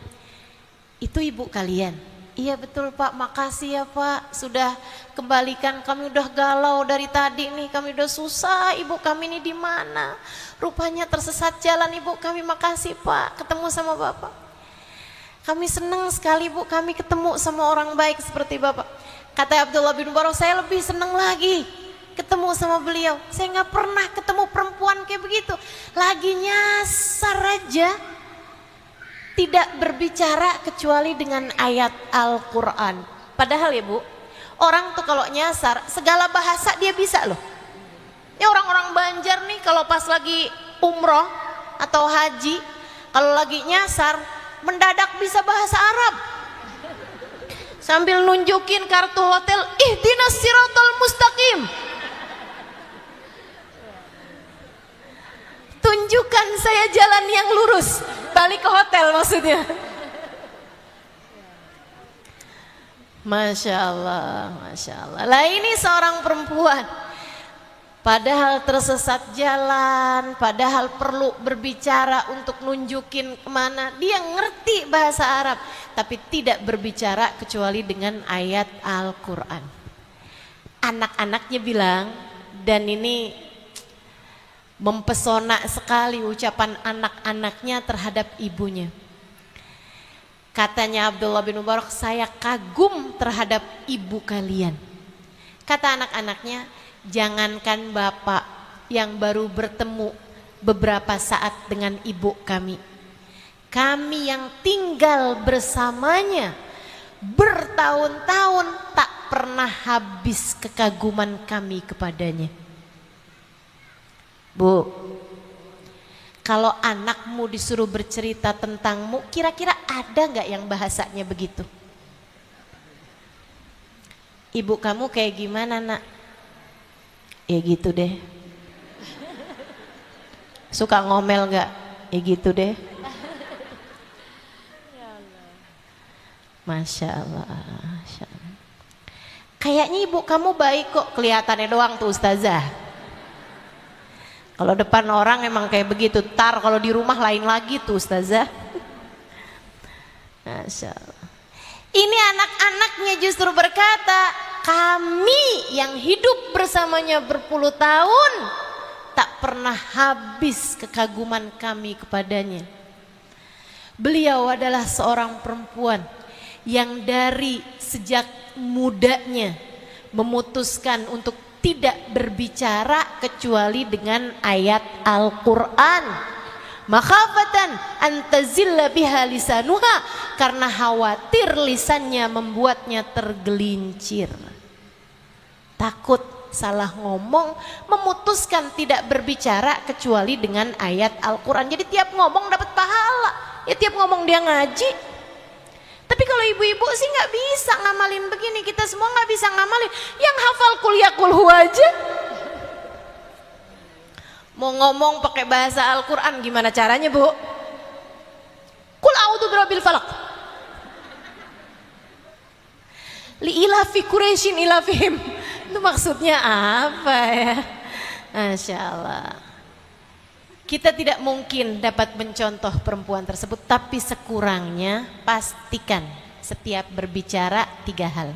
itu ibu kalian? Iya betul Pak, makasih ya Pak, sudah kembalikan, kami udah galau dari tadi nih, kami udah susah, ibu kami ini di mana? Rupanya tersesat jalan ibu kami, makasih Pak, ketemu sama Bapak. Kami senang sekali Bu, kami ketemu sama orang baik seperti Bapak. Kata Abdullah bin Mubarak, saya lebih senang lagi ketemu sama beliau. Saya nggak pernah ketemu perempuan kayak begitu. Lagi nyasar aja, tidak berbicara kecuali dengan ayat Al-Quran. Padahal ya Bu, orang tuh kalau nyasar segala bahasa dia bisa loh. Ya orang-orang Banjar nih kalau pas lagi umroh atau haji, kalau lagi nyasar mendadak bisa bahasa Arab. Sambil nunjukin kartu hotel, ihdinas siratal mustaqim. Tunjukkan saya jalan yang lurus, balik ke hotel maksudnya. Masya Allah, Masya Allah. Lah ini seorang perempuan, padahal tersesat jalan, padahal perlu berbicara untuk nunjukin kemana. Dia ngerti bahasa Arab, tapi tidak berbicara kecuali dengan ayat Al-Quran. Anak-anaknya bilang, dan ini mempesona sekali ucapan anak-anaknya terhadap ibunya. Katanya Abdullah bin Mubarak, saya kagum terhadap ibu kalian. Kata anak-anaknya, jangankan bapak yang baru bertemu beberapa saat dengan ibu kami, kami yang tinggal bersamanya bertahun-tahun tak pernah habis kekaguman kami kepadanya. Bu, kalau anakmu disuruh bercerita tentangmu, kira-kira ada nggak yang bahasanya begitu? Ibu kamu kayak gimana, nak? Ya gitu deh. Suka ngomel nggak? Ya gitu deh. Masya Allah, Masya Allah. Kayaknya ibu kamu baik kok, kelihatannya doang tuh ustazah. Kalau depan orang emang kayak begitu, tar kalau di rumah lain lagi tuh ustazah. Masya Allah. Ini anak-anaknya justru berkata, kami yang hidup bersamanya berpuluh tahun tak pernah habis kekaguman kami kepadanya. Beliau adalah seorang perempuan yang dari sejak mudanya memutuskan untuk tidak berbicara kecuali dengan ayat Al-Quran, makhafatan antazilla biha lisanuha, karena khawatir lisannya membuatnya tergelincir, takut salah ngomong, memutuskan tidak berbicara kecuali dengan ayat Al-Quran. Jadi tiap ngomong dapat pahala, ya tiap ngomong dia ngaji. Tapi kalau ibu-ibu sih nggak bisa ngamalin begini, kita semua nggak bisa ngamalin. Yang hafal kul ya kul hu aja. Mau ngomong pakai bahasa Al-Quran gimana caranya, Bu? Kul a'udzu birabbil falaq. Li ilafi Quraisyin ilafihim. Itu maksudnya apa ya? Masya Allah. Kita tidak mungkin dapat mencontoh perempuan tersebut, tapi sekurangnya pastikan setiap berbicara 3 hal.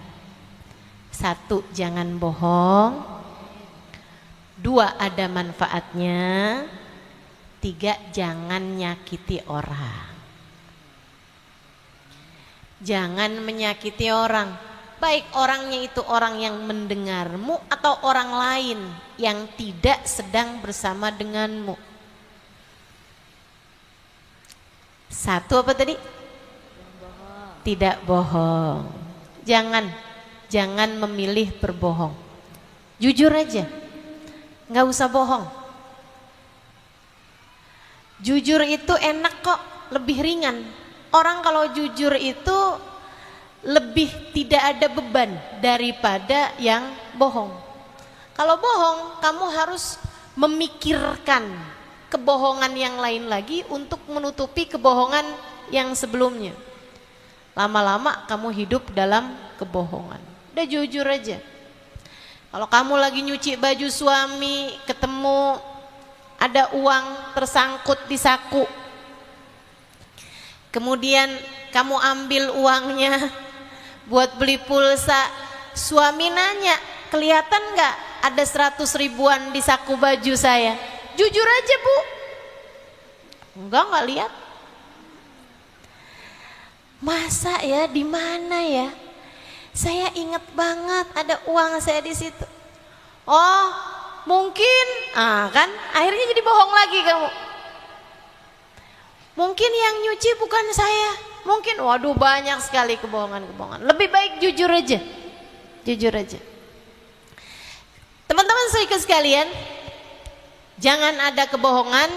1, jangan bohong. 2, ada manfaatnya. 3, jangan nyakiti orang. Jangan menyakiti orang, baik orangnya itu orang yang mendengarmu atau orang lain yang tidak sedang bersama denganmu. 1 apa tadi? Tidak bohong. Jangan memilih berbohong. Jujur aja, nggak usah bohong. Jujur itu enak kok, lebih ringan. Orang kalau jujur itu lebih tidak ada beban daripada yang bohong. Kalau bohong, kamu harus memikirkan kebohongan yang lain lagi untuk menutupi kebohongan yang sebelumnya. Lama-lama kamu hidup dalam kebohongan. Udah jujur aja. Kalau kamu lagi nyuci baju suami, ketemu ada uang tersangkut di saku, kemudian kamu ambil uangnya buat beli pulsa, suami nanya, kelihatan nggak ada 100 ribuan di saku baju saya? Jujur aja, Bu. Enggak lihat. Masa ya, di mana ya? Saya ingat banget ada uang saya di situ. Oh, mungkin, kan akhirnya jadi bohong lagi kamu. Mungkin yang nyuci bukan saya. Mungkin, waduh banyak sekali kebohongan-kebohongan. Lebih baik jujur aja. Jujur aja. Teman-teman sekalian, jangan ada kebohongan,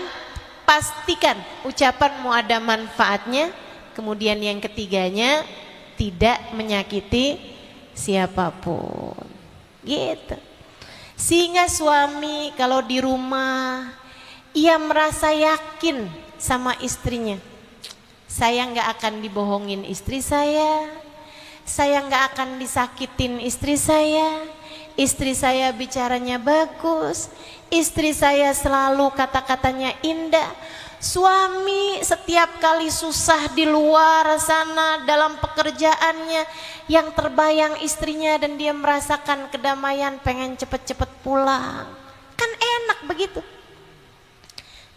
pastikan ucapanmu ada manfaatnya. Kemudian yang ketiganya, tidak menyakiti siapapun. Gitu. Sehingga suami kalau di rumah, ia merasa yakin sama istrinya. Saya nggak akan dibohongin istri saya nggak akan disakitin istri saya bicaranya bagus, istri saya selalu kata-katanya indah. Suami setiap kali susah di luar sana dalam pekerjaannya, yang terbayang istrinya dan dia merasakan kedamaian, pengen cepet-cepet pulang. Kan enak begitu.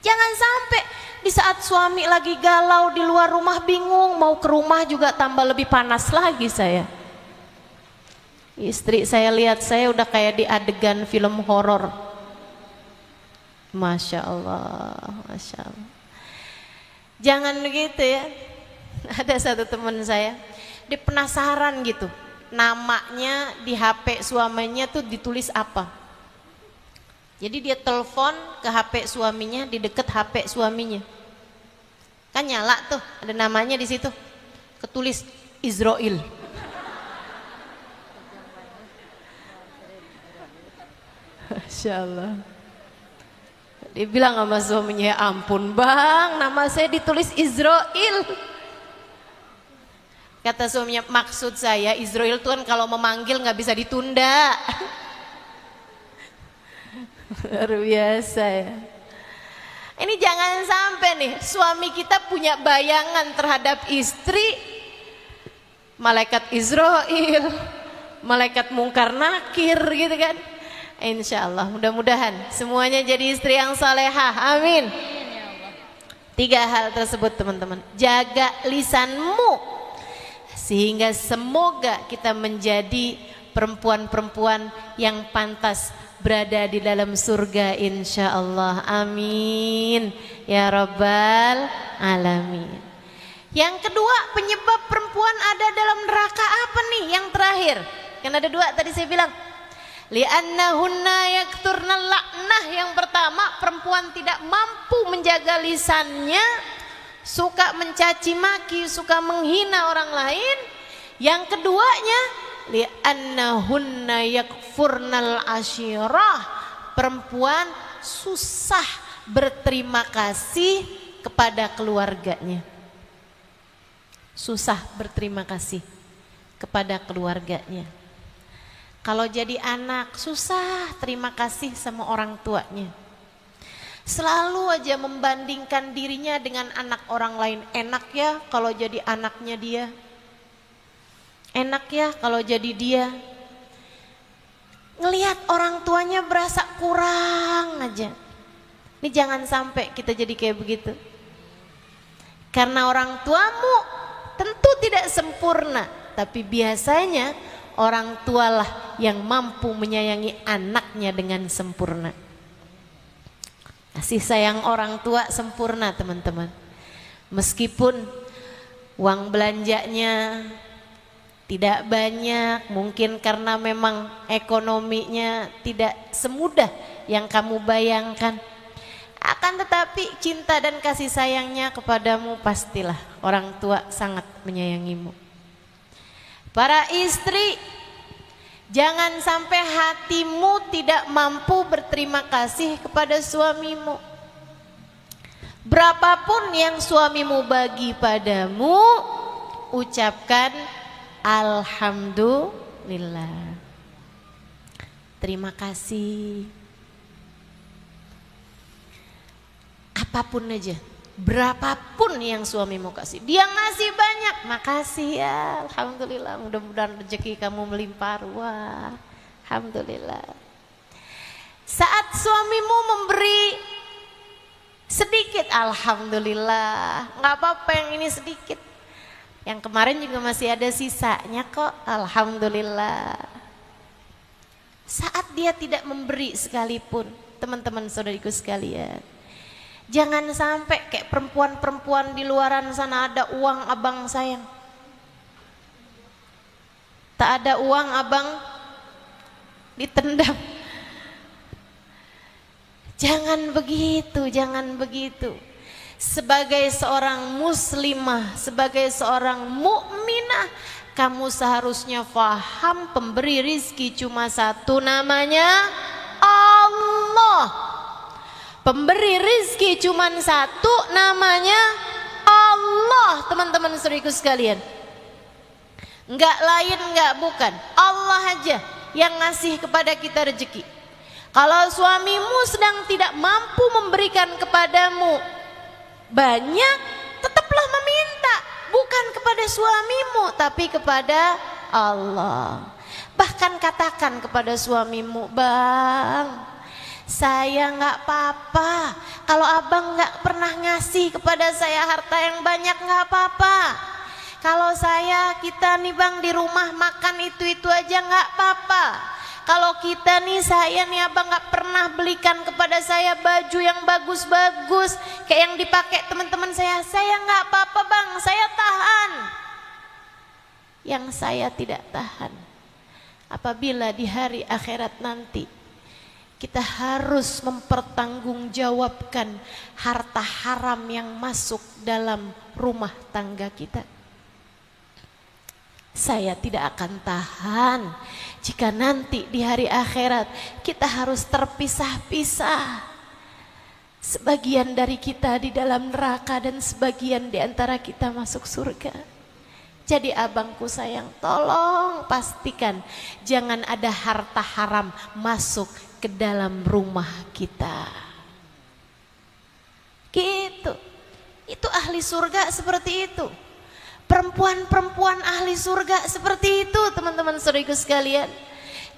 Jangan sampai di saat suami lagi galau di luar rumah bingung, mau ke rumah juga tambah lebih panas lagi saya. Istri saya lihat saya udah kayak di adegan film horor. Masya Allah, Masya Allah. Jangan begitu ya. Ada satu teman saya, dia penasaran gitu, namanya di HP suaminya tuh ditulis apa. Jadi dia telepon ke HP suaminya, di deket HP suaminya. Kan nyala tuh, ada namanya di situ. Ketulis Israel. Masya Allah. Dia bilang sama suaminya, ya ampun bang, nama saya ditulis Israel. Kata suaminya, maksud saya Israel tuh kan kalau memanggil nggak bisa ditunda. Luar biasa ya. Ini jangan sampai nih suami kita punya bayangan terhadap istri malaikat Israel, malaikat mungkar nakir gitu kan. Insya Allah mudah-mudahan semuanya jadi istri yang salehah, amin. 3 hal tersebut teman-teman, jaga lisanmu sehingga semoga kita menjadi perempuan-perempuan yang pantas berada di dalam surga insya Allah, amin ya rabbal alamin. Yang kedua, penyebab perempuan ada dalam neraka apa nih? Yang terakhir, kan ada 2 tadi saya bilang, li'annahunna yakturnal la'nah. Yang pertama, perempuan tidak mampu menjaga lisannya, suka mencaci maki, suka menghina orang lain. Yang keduanya, li'annahunna yakfurnal asyirah. Perempuan susah berterima kasih kepada keluarganya, susah berterima kasih kepada keluarganya. Kalau jadi anak susah terima kasih sama orang tuanya. Selalu aja membandingkan dirinya dengan anak orang lain. Enak ya kalau jadi anaknya dia. Enak ya kalau jadi dia. Ngelihat orang tuanya berasa kurang aja. Ini jangan sampai kita jadi kayak begitu. Karena orang tuamu tentu tidak sempurna, tapi biasanya orang tualah yang mampu menyayangi anaknya dengan sempurna. Kasih sayang orang tua sempurna teman-teman. Meskipun uang belanjanya tidak banyak, mungkin karena memang ekonominya tidak semudah yang kamu bayangkan. Akan tetapi cinta dan kasih sayangnya kepadamu pastilah orang tua sangat menyayangimu. Para istri, jangan sampai hatimu tidak mampu berterima kasih kepada suamimu. Berapapun yang suamimu bagi padamu, ucapkan alhamdulillah. Terima kasih. Apapun aja, berapapun yang suamimu kasih, dia ngasih banyak, makasih ya, alhamdulillah, mudah-mudahan rezeki kamu melimpah ruah, alhamdulillah. Saat suamimu memberi sedikit, alhamdulillah, nggak apa-apa yang ini sedikit, yang kemarin juga masih ada sisanya kok, alhamdulillah. Saat dia tidak memberi sekalipun, teman-teman saudariku sekalian, jangan sampai kayak perempuan-perempuan di luaran sana, ada uang abang sayang, tak ada uang abang ditendang. Jangan begitu, jangan begitu. Sebagai seorang muslimah, sebagai seorang mukminah, kamu seharusnya faham pemberi rizki cuma satu, namanya Allah. Pemberi rizki cuma satu, namanya Allah, teman-teman saudariku sekalian. Enggak lain, enggak bukan, Allah aja yang ngasih kepada kita rezeki. Kalau suamimu sedang tidak mampu memberikan kepadamu banyak, tetaplah meminta, bukan kepada suamimu tapi kepada Allah. Bahkan katakan kepada suamimu, bang, Saya nggak apa-apa. Kalau abang nggak pernah ngasih kepada saya harta yang banyak, nggak apa-apa. Kalau kita nih bang di rumah makan itu aja nggak apa-apa. Kalau kita nih, saya nih abang nggak pernah belikan kepada saya baju yang bagus-bagus kayak yang dipakai teman-teman saya nggak apa-apa bang, saya tahan. Yang saya tidak tahan, apabila di hari akhirat nanti kita harus mempertanggungjawabkan harta haram yang masuk dalam rumah tangga kita. Saya tidak akan tahan jika nanti di hari akhirat kita harus terpisah-pisah. Sebagian dari kita di dalam neraka dan sebagian di antara kita masuk surga. Jadi abangku sayang, tolong pastikan jangan ada harta haram masuk ke dalam rumah kita. Gitu. Itu ahli surga seperti itu. Perempuan-perempuan ahli surga seperti itu, teman-teman saudaraku sekalian.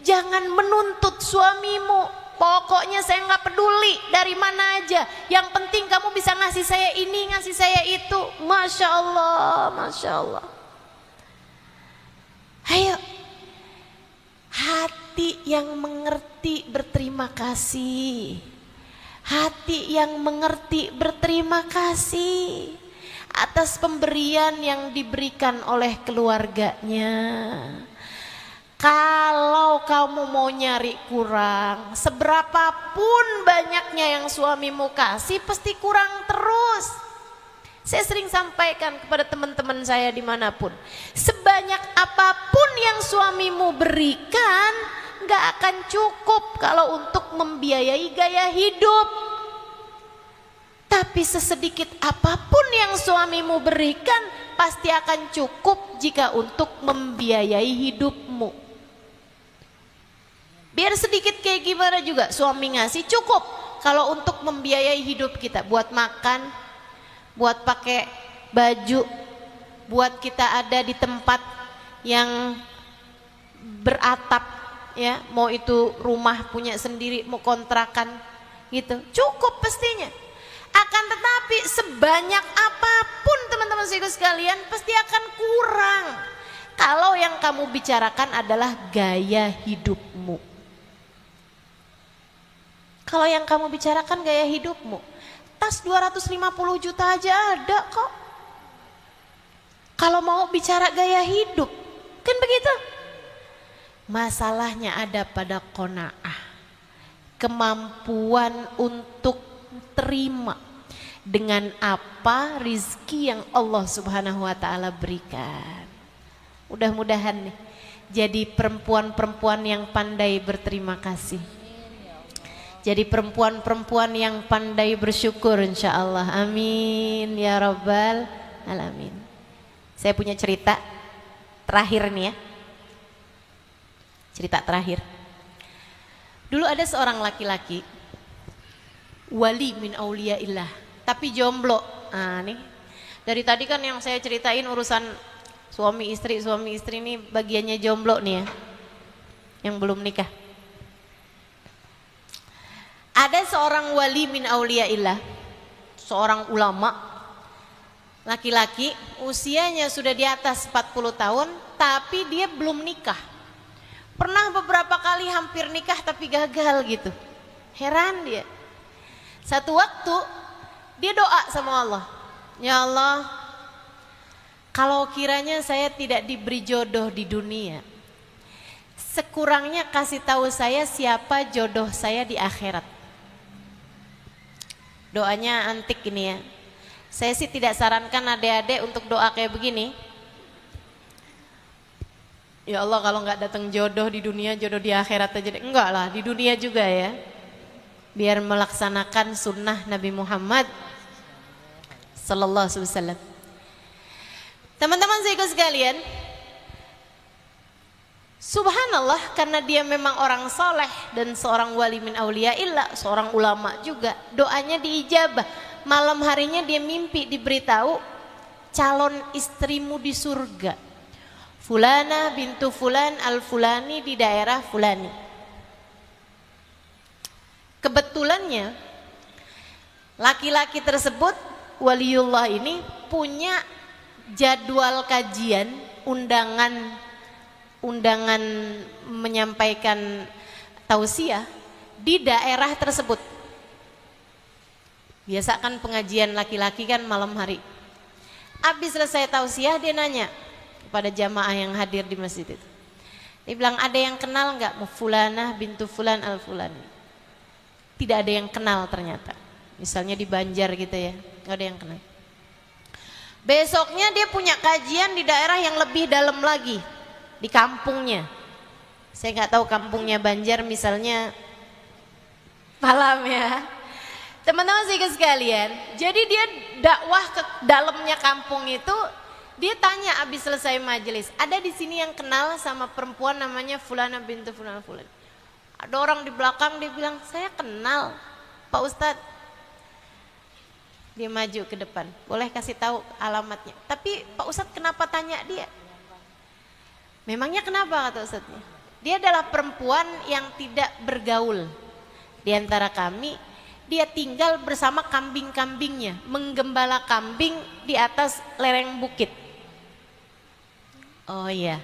Jangan menuntut suamimu, pokoknya saya nggak peduli dari mana aja, yang penting kamu bisa ngasih saya ini, ngasih saya itu. Masya Allah, Masya Allah. Ayo, hati yang mengerti berterima kasih, hati yang mengerti berterima kasih atas pemberian yang diberikan oleh keluarganya. Kalau kamu mau nyari kurang, seberapapun banyaknya yang suamimu kasih, pasti kurang terus. Saya sering sampaikan kepada teman-teman saya dimanapun, sebanyak apapun yang suamimu berikan, gak akan cukup kalau untuk membiayai gaya hidup. Tapi sesedikit apapun yang suamimu berikan pasti akan cukup jika untuk membiayai hidupmu. Biar sedikit kayak gimana juga suami ngasih cukup kalau untuk membiayai hidup kita, buat makan, buat pakai baju, buat kita ada di tempat yang beratap ya, mau itu rumah punya sendiri, mau kontrakan gitu, cukup pastinya. Akan tetapi sebanyak apapun teman-teman sekalian pasti akan kurang kalau yang kamu bicarakan adalah gaya hidupmu. Kalau yang kamu bicarakan gaya hidupmu, tas 250 juta aja ada kok. Kalau mau bicara gaya hidup, kan begitu. Masalahnya ada pada qanaah, kemampuan untuk terima dengan apa rizki yang Allah Subhanahu wa ta'ala berikan. Mudah-mudahan nih jadi perempuan-perempuan yang pandai berterima kasih, jadi perempuan-perempuan yang pandai bersyukur insyaallah. Amin ya rabbal alamin. Saya punya cerita terakhir nih ya, cerita terakhir. Dulu ada seorang laki-laki wali min auliyaillah, tapi jomblo. Nah nih, dari tadi kan yang saya ceritain urusan suami istri ini bagiannya jomblo nih ya, yang belum nikah. Ada seorang wali min auliyaillah, seorang ulama, laki-laki, usianya sudah di atas 40 tahun, tapi dia belum nikah. Pernah beberapa kali hampir nikah tapi gagal gitu. Heran dia. Satu waktu dia doa sama Allah, ya Allah, kalau kiranya saya tidak diberi jodoh di dunia, sekurangnya kasih tahu saya siapa jodoh saya di akhirat. Doanya antik ini ya. Saya sih tidak sarankan adik-adik untuk doa kayak begini. Ya Allah, kalau nggak datang jodoh di dunia, jodoh di akhirat aja deh. Enggak lah, di dunia juga ya. Biar melaksanakan sunnah Nabi Muhammad Sallallahu Alaihi Wasallam. Teman-teman saya sekalian, subhanallah, karena dia memang orang soleh dan seorang wali min auliyaillah, seorang ulama juga, doanya diijabah. Malam harinya dia mimpi diberitahu calon istrimu di surga, Fulana bintu Fulan al-Fulani di daerah Fulani. Kebetulannya laki-laki tersebut, waliullah ini, punya jadwal kajian, undangan menyampaikan tausiah di daerah tersebut. Biasa kan pengajian laki-laki kan malam hari. Habis selesai tausiah dia nanya kepada jamaah yang hadir di masjid itu. Dia bilang, ada yang kenal nggak Fulanah bintu Fulan al-Fulani? Tidak ada yang kenal ternyata. Misalnya di Banjar gitu ya, nggak ada yang kenal. Besoknya dia punya kajian di daerah yang lebih dalam lagi, di kampungnya. Saya nggak tahu kampungnya Banjar misalnya, malam ya. Teman-teman sekalian, jadi dia dakwah ke dalamnya kampung itu, dia tanya abis selesai majelis, ada di sini yang kenal sama perempuan namanya Fulana bintu Fulan Fulan? Ada orang di belakang, dia bilang, saya kenal Pak Ustadz. Dia maju ke depan, boleh kasih tahu alamatnya. Tapi Pak Ustadz kenapa tanya dia? Memangnya kenapa kata Ustadznya? Dia adalah perempuan yang tidak bergaul di antara kami. Dia tinggal bersama kambing-kambingnya, menggembala kambing di atas lereng bukit. Oh iya,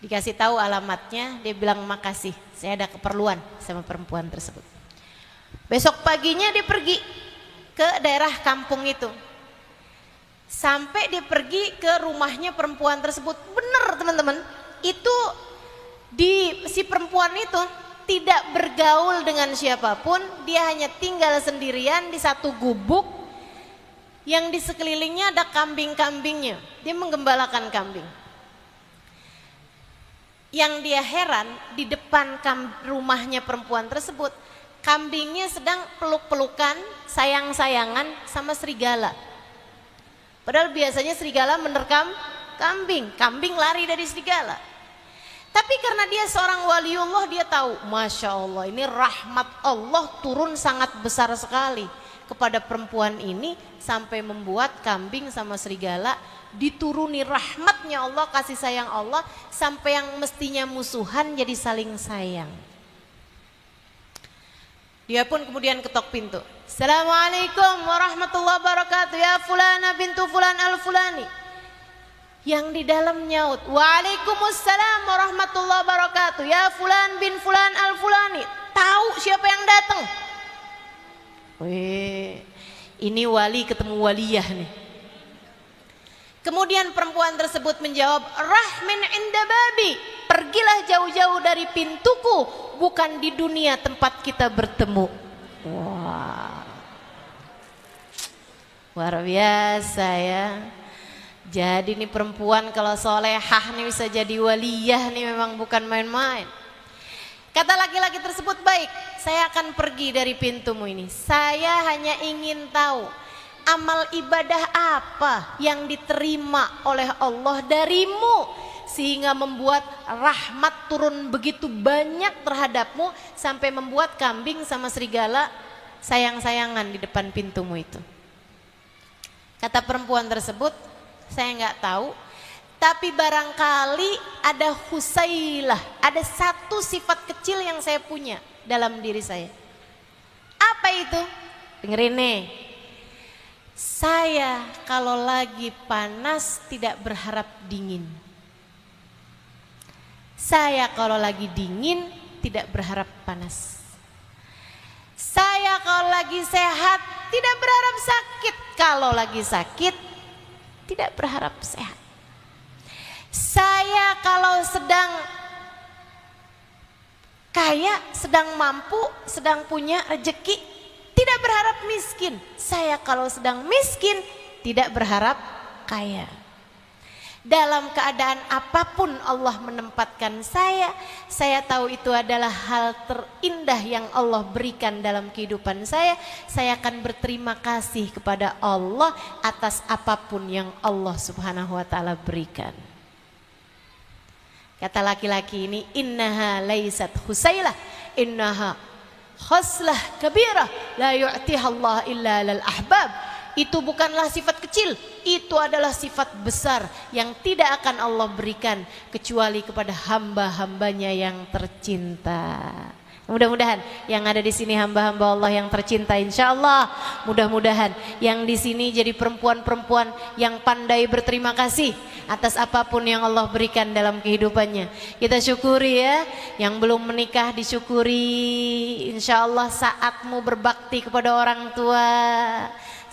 dikasih tahu alamatnya, dia bilang makasih, saya ada keperluan sama perempuan tersebut. Besok paginya dia pergi ke daerah kampung itu. Sampai dia pergi ke rumahnya perempuan tersebut. Benar teman-teman, itu si perempuan itu tidak bergaul dengan siapapun, dia hanya tinggal sendirian di satu gubuk yang di sekelilingnya ada kambing-kambingnya. Dia menggembalakan kambing. Yang dia heran, di depan rumahnya perempuan tersebut, kambingnya sedang peluk-pelukan, sayang-sayangan sama serigala. Padahal biasanya serigala menerkam kambing, kambing lari dari serigala. Tapi karena dia seorang waliullah, dia tahu, Masya Allah, ini rahmat Allah turun sangat besar sekali kepada perempuan ini, sampai membuat kambing sama serigala dituruni rahmatnya Allah, kasih sayang Allah, sampai yang mestinya musuhan jadi saling sayang. Dia pun kemudian ketok pintu. Assalamualaikum warahmatullahi wabarakatuh, ya Fulana bintu Fulan al-Fulani. Yang di dalam nyaut, Waalaikumsalam warahmatullahi wabarakatuh, ya Fulan bin Fulan al-Fulani. Tahu siapa yang datang? Wih, ini wali ketemu waliyah nih. Kemudian perempuan tersebut menjawab, Rahmin inda babi, pergilah jauh-jauh dari pintuku, bukan di dunia tempat kita bertemu. Wah, luar biasa ya. Jadi nih perempuan kalau solehah nih bisa jadi waliyah nih, memang bukan main-main. Kata laki-laki tersebut, baik, saya akan pergi dari pintumu ini. Saya hanya ingin tahu amal ibadah apa yang diterima oleh Allah darimu, sehingga membuat rahmat turun begitu banyak terhadapmu, sampai membuat kambing sama serigala sayang-sayangan di depan pintumu itu. Kata perempuan tersebut, saya nggak tahu, tapi barangkali ada husailah, ada satu sifat kecil yang saya punya dalam diri saya. Apa itu? Dengerin nih. Saya kalau lagi panas tidak berharap dingin. Saya kalau lagi dingin tidak berharap panas. Saya kalau lagi sehat tidak berharap sakit. Kalau lagi sakit tidak berharap sehat. Saya kalau sedang kaya, sedang mampu, sedang punya rezeki, tidak berharap miskin. Saya kalau sedang miskin tidak berharap kaya. Dalam keadaan apapun Allah menempatkan saya tahu itu adalah hal terindah yang Allah berikan dalam kehidupan saya. Saya akan berterima kasih kepada Allah atas apapun yang Allah Subhanahu wa ta'ala berikan. Kata laki-laki ini, innaha laisat husailah, innaha khoslah kabirah, la yu'tiha Allah illa lal ahbab. Itu bukanlah sifat kecil, itu adalah sifat besar yang tidak akan Allah berikan kecuali kepada hamba-hambanya yang tercinta. Mudah-mudahan yang ada di sini hamba-hamba Allah yang tercinta, insya Allah mudah-mudahan yang di sini jadi perempuan-perempuan yang pandai berterima kasih atas apapun yang Allah berikan dalam kehidupannya. Kita syukuri ya, yang belum menikah disyukuri, insya Allah saatmu berbakti kepada orang tua,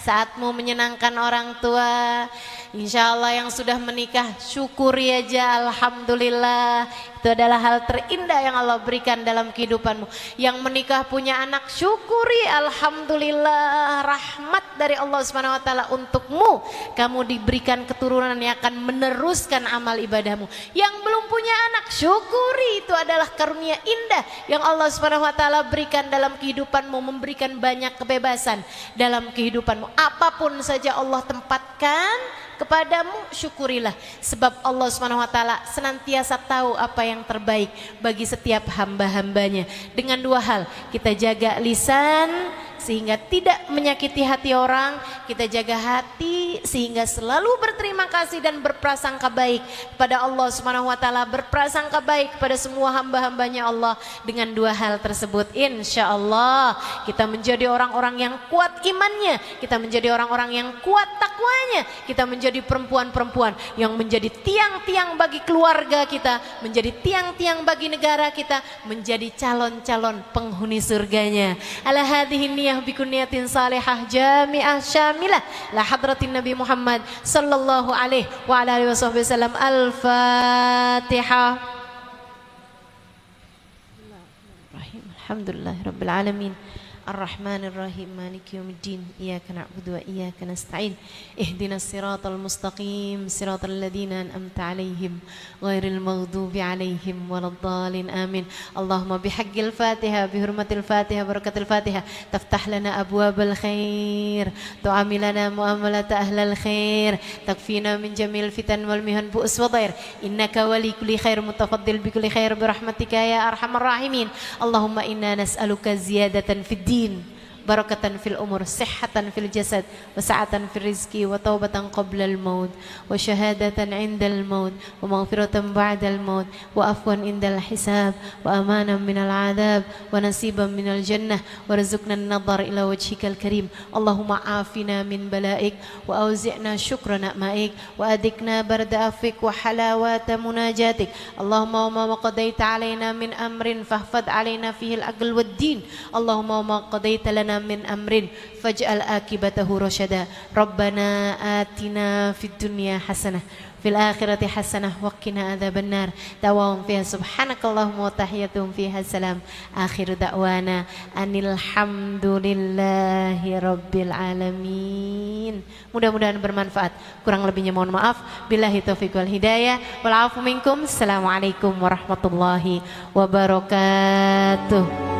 saatmu menyenangkan orang tua. Insya Allah yang sudah menikah syukuri aja, alhamdulillah, itu adalah hal terindah yang Allah berikan dalam kehidupanmu. Yang menikah punya anak syukuri, alhamdulillah, rahmat dari Allah Subhanahu wa taala untukmu. Kamu diberikan keturunan yang akan meneruskan amal ibadahmu. Yang belum punya anak syukuri, itu adalah karunia indah yang Allah Subhanahu wa taala berikan dalam kehidupanmu, memberikan banyak kebebasan dalam kehidupanmu. Apapun saja Allah tempatkan kepadamu, syukurilah, sebab Allah Subhanahu wa taala senantiasa tahu apa yang terbaik bagi setiap hamba-hambanya. Dengan dua hal, kita jaga lisan sehingga tidak menyakiti hati orang, kita jaga hati sehingga selalu berterima kasih dan berprasangka baik kepada Allah Subhanahu wa taala, berprasangka baik kepada semua hamba-hambanya Allah. Dengan dua hal tersebut, insya Allah kita menjadi orang-orang yang kuat imannya, kita menjadi orang-orang yang kuat takwanya, kita menjadi perempuan-perempuan yang menjadi tiang-tiang bagi keluarga kita, menjadi tiang-tiang bagi negara kita, menjadi calon-calon penghuni surganya. Ala hadhihi niyah bikuniyatin salihah jami'ah syamilah la hadratin Nabi Muhammad sallallahu alaihi wa ala alihi wasallam. Al-Fatihah. Alhamdulillahirabbil alamin. Ar-Rahmanir-Rahim, Maliki Yaumiddin, Iyyaka na'budu wa iyyaka nasta'in. Ihdinas siratal mustaqim, siratal ladzina an'amta 'alaihim, ghairil maghdubi 'alaihim waladdallin. Amin. Allahumma bihaqqil Fatihah, bihurmatil Fatihah, barakatil Fatihah, taftah lana abwabal khair, tu'amilana muamalat ahlal khair, takfina min jamil fitan wal mihan bu'us wa dhair. Innaka wali kulli khair, mutafaddil bi kulli khair bi rahmatika ya arhamar rahimin. Allahumma inna nas'aluka ziyadatan fid din, barakatan fil umur, sihhatan fil jasad, wa sa'atan fil rizki, wa taubatan qablal maut, wa syahadatan indal maut, wa maghfiratan ba'dal maut, wa afwan indal hisab, wa amanan minal adab, wa nasiban minal jannah, wa rizqna an-nadhar ila wajhikal karim. Allahumma afina min balaik, wa auzi'na syukra na'maik, wa adikna barda afik, wa halawata munajatik. Allahumma wa ma qadaita alaina min amrin fahfad alaina fihi al-aql wad din. Allahumma wa ma qadaita lana min amrin faj'al akibatahu rasyada. Rabbana atina fid dunya hasanah fil akhirati hasanah wa qina adzabannar. Dawahum fiha subhanakallahumma wa tahiyyatuhum fiha salam. Akhiru da'wana anil hamdulillahi rabbil alamin. Mudah-mudahan bermanfaat. Kurang lebihnya mohon maaf. Billahi taufiq wal hidayah. Wal afu minkum. Assalamualaikum warahmatullahi wabarakatuh.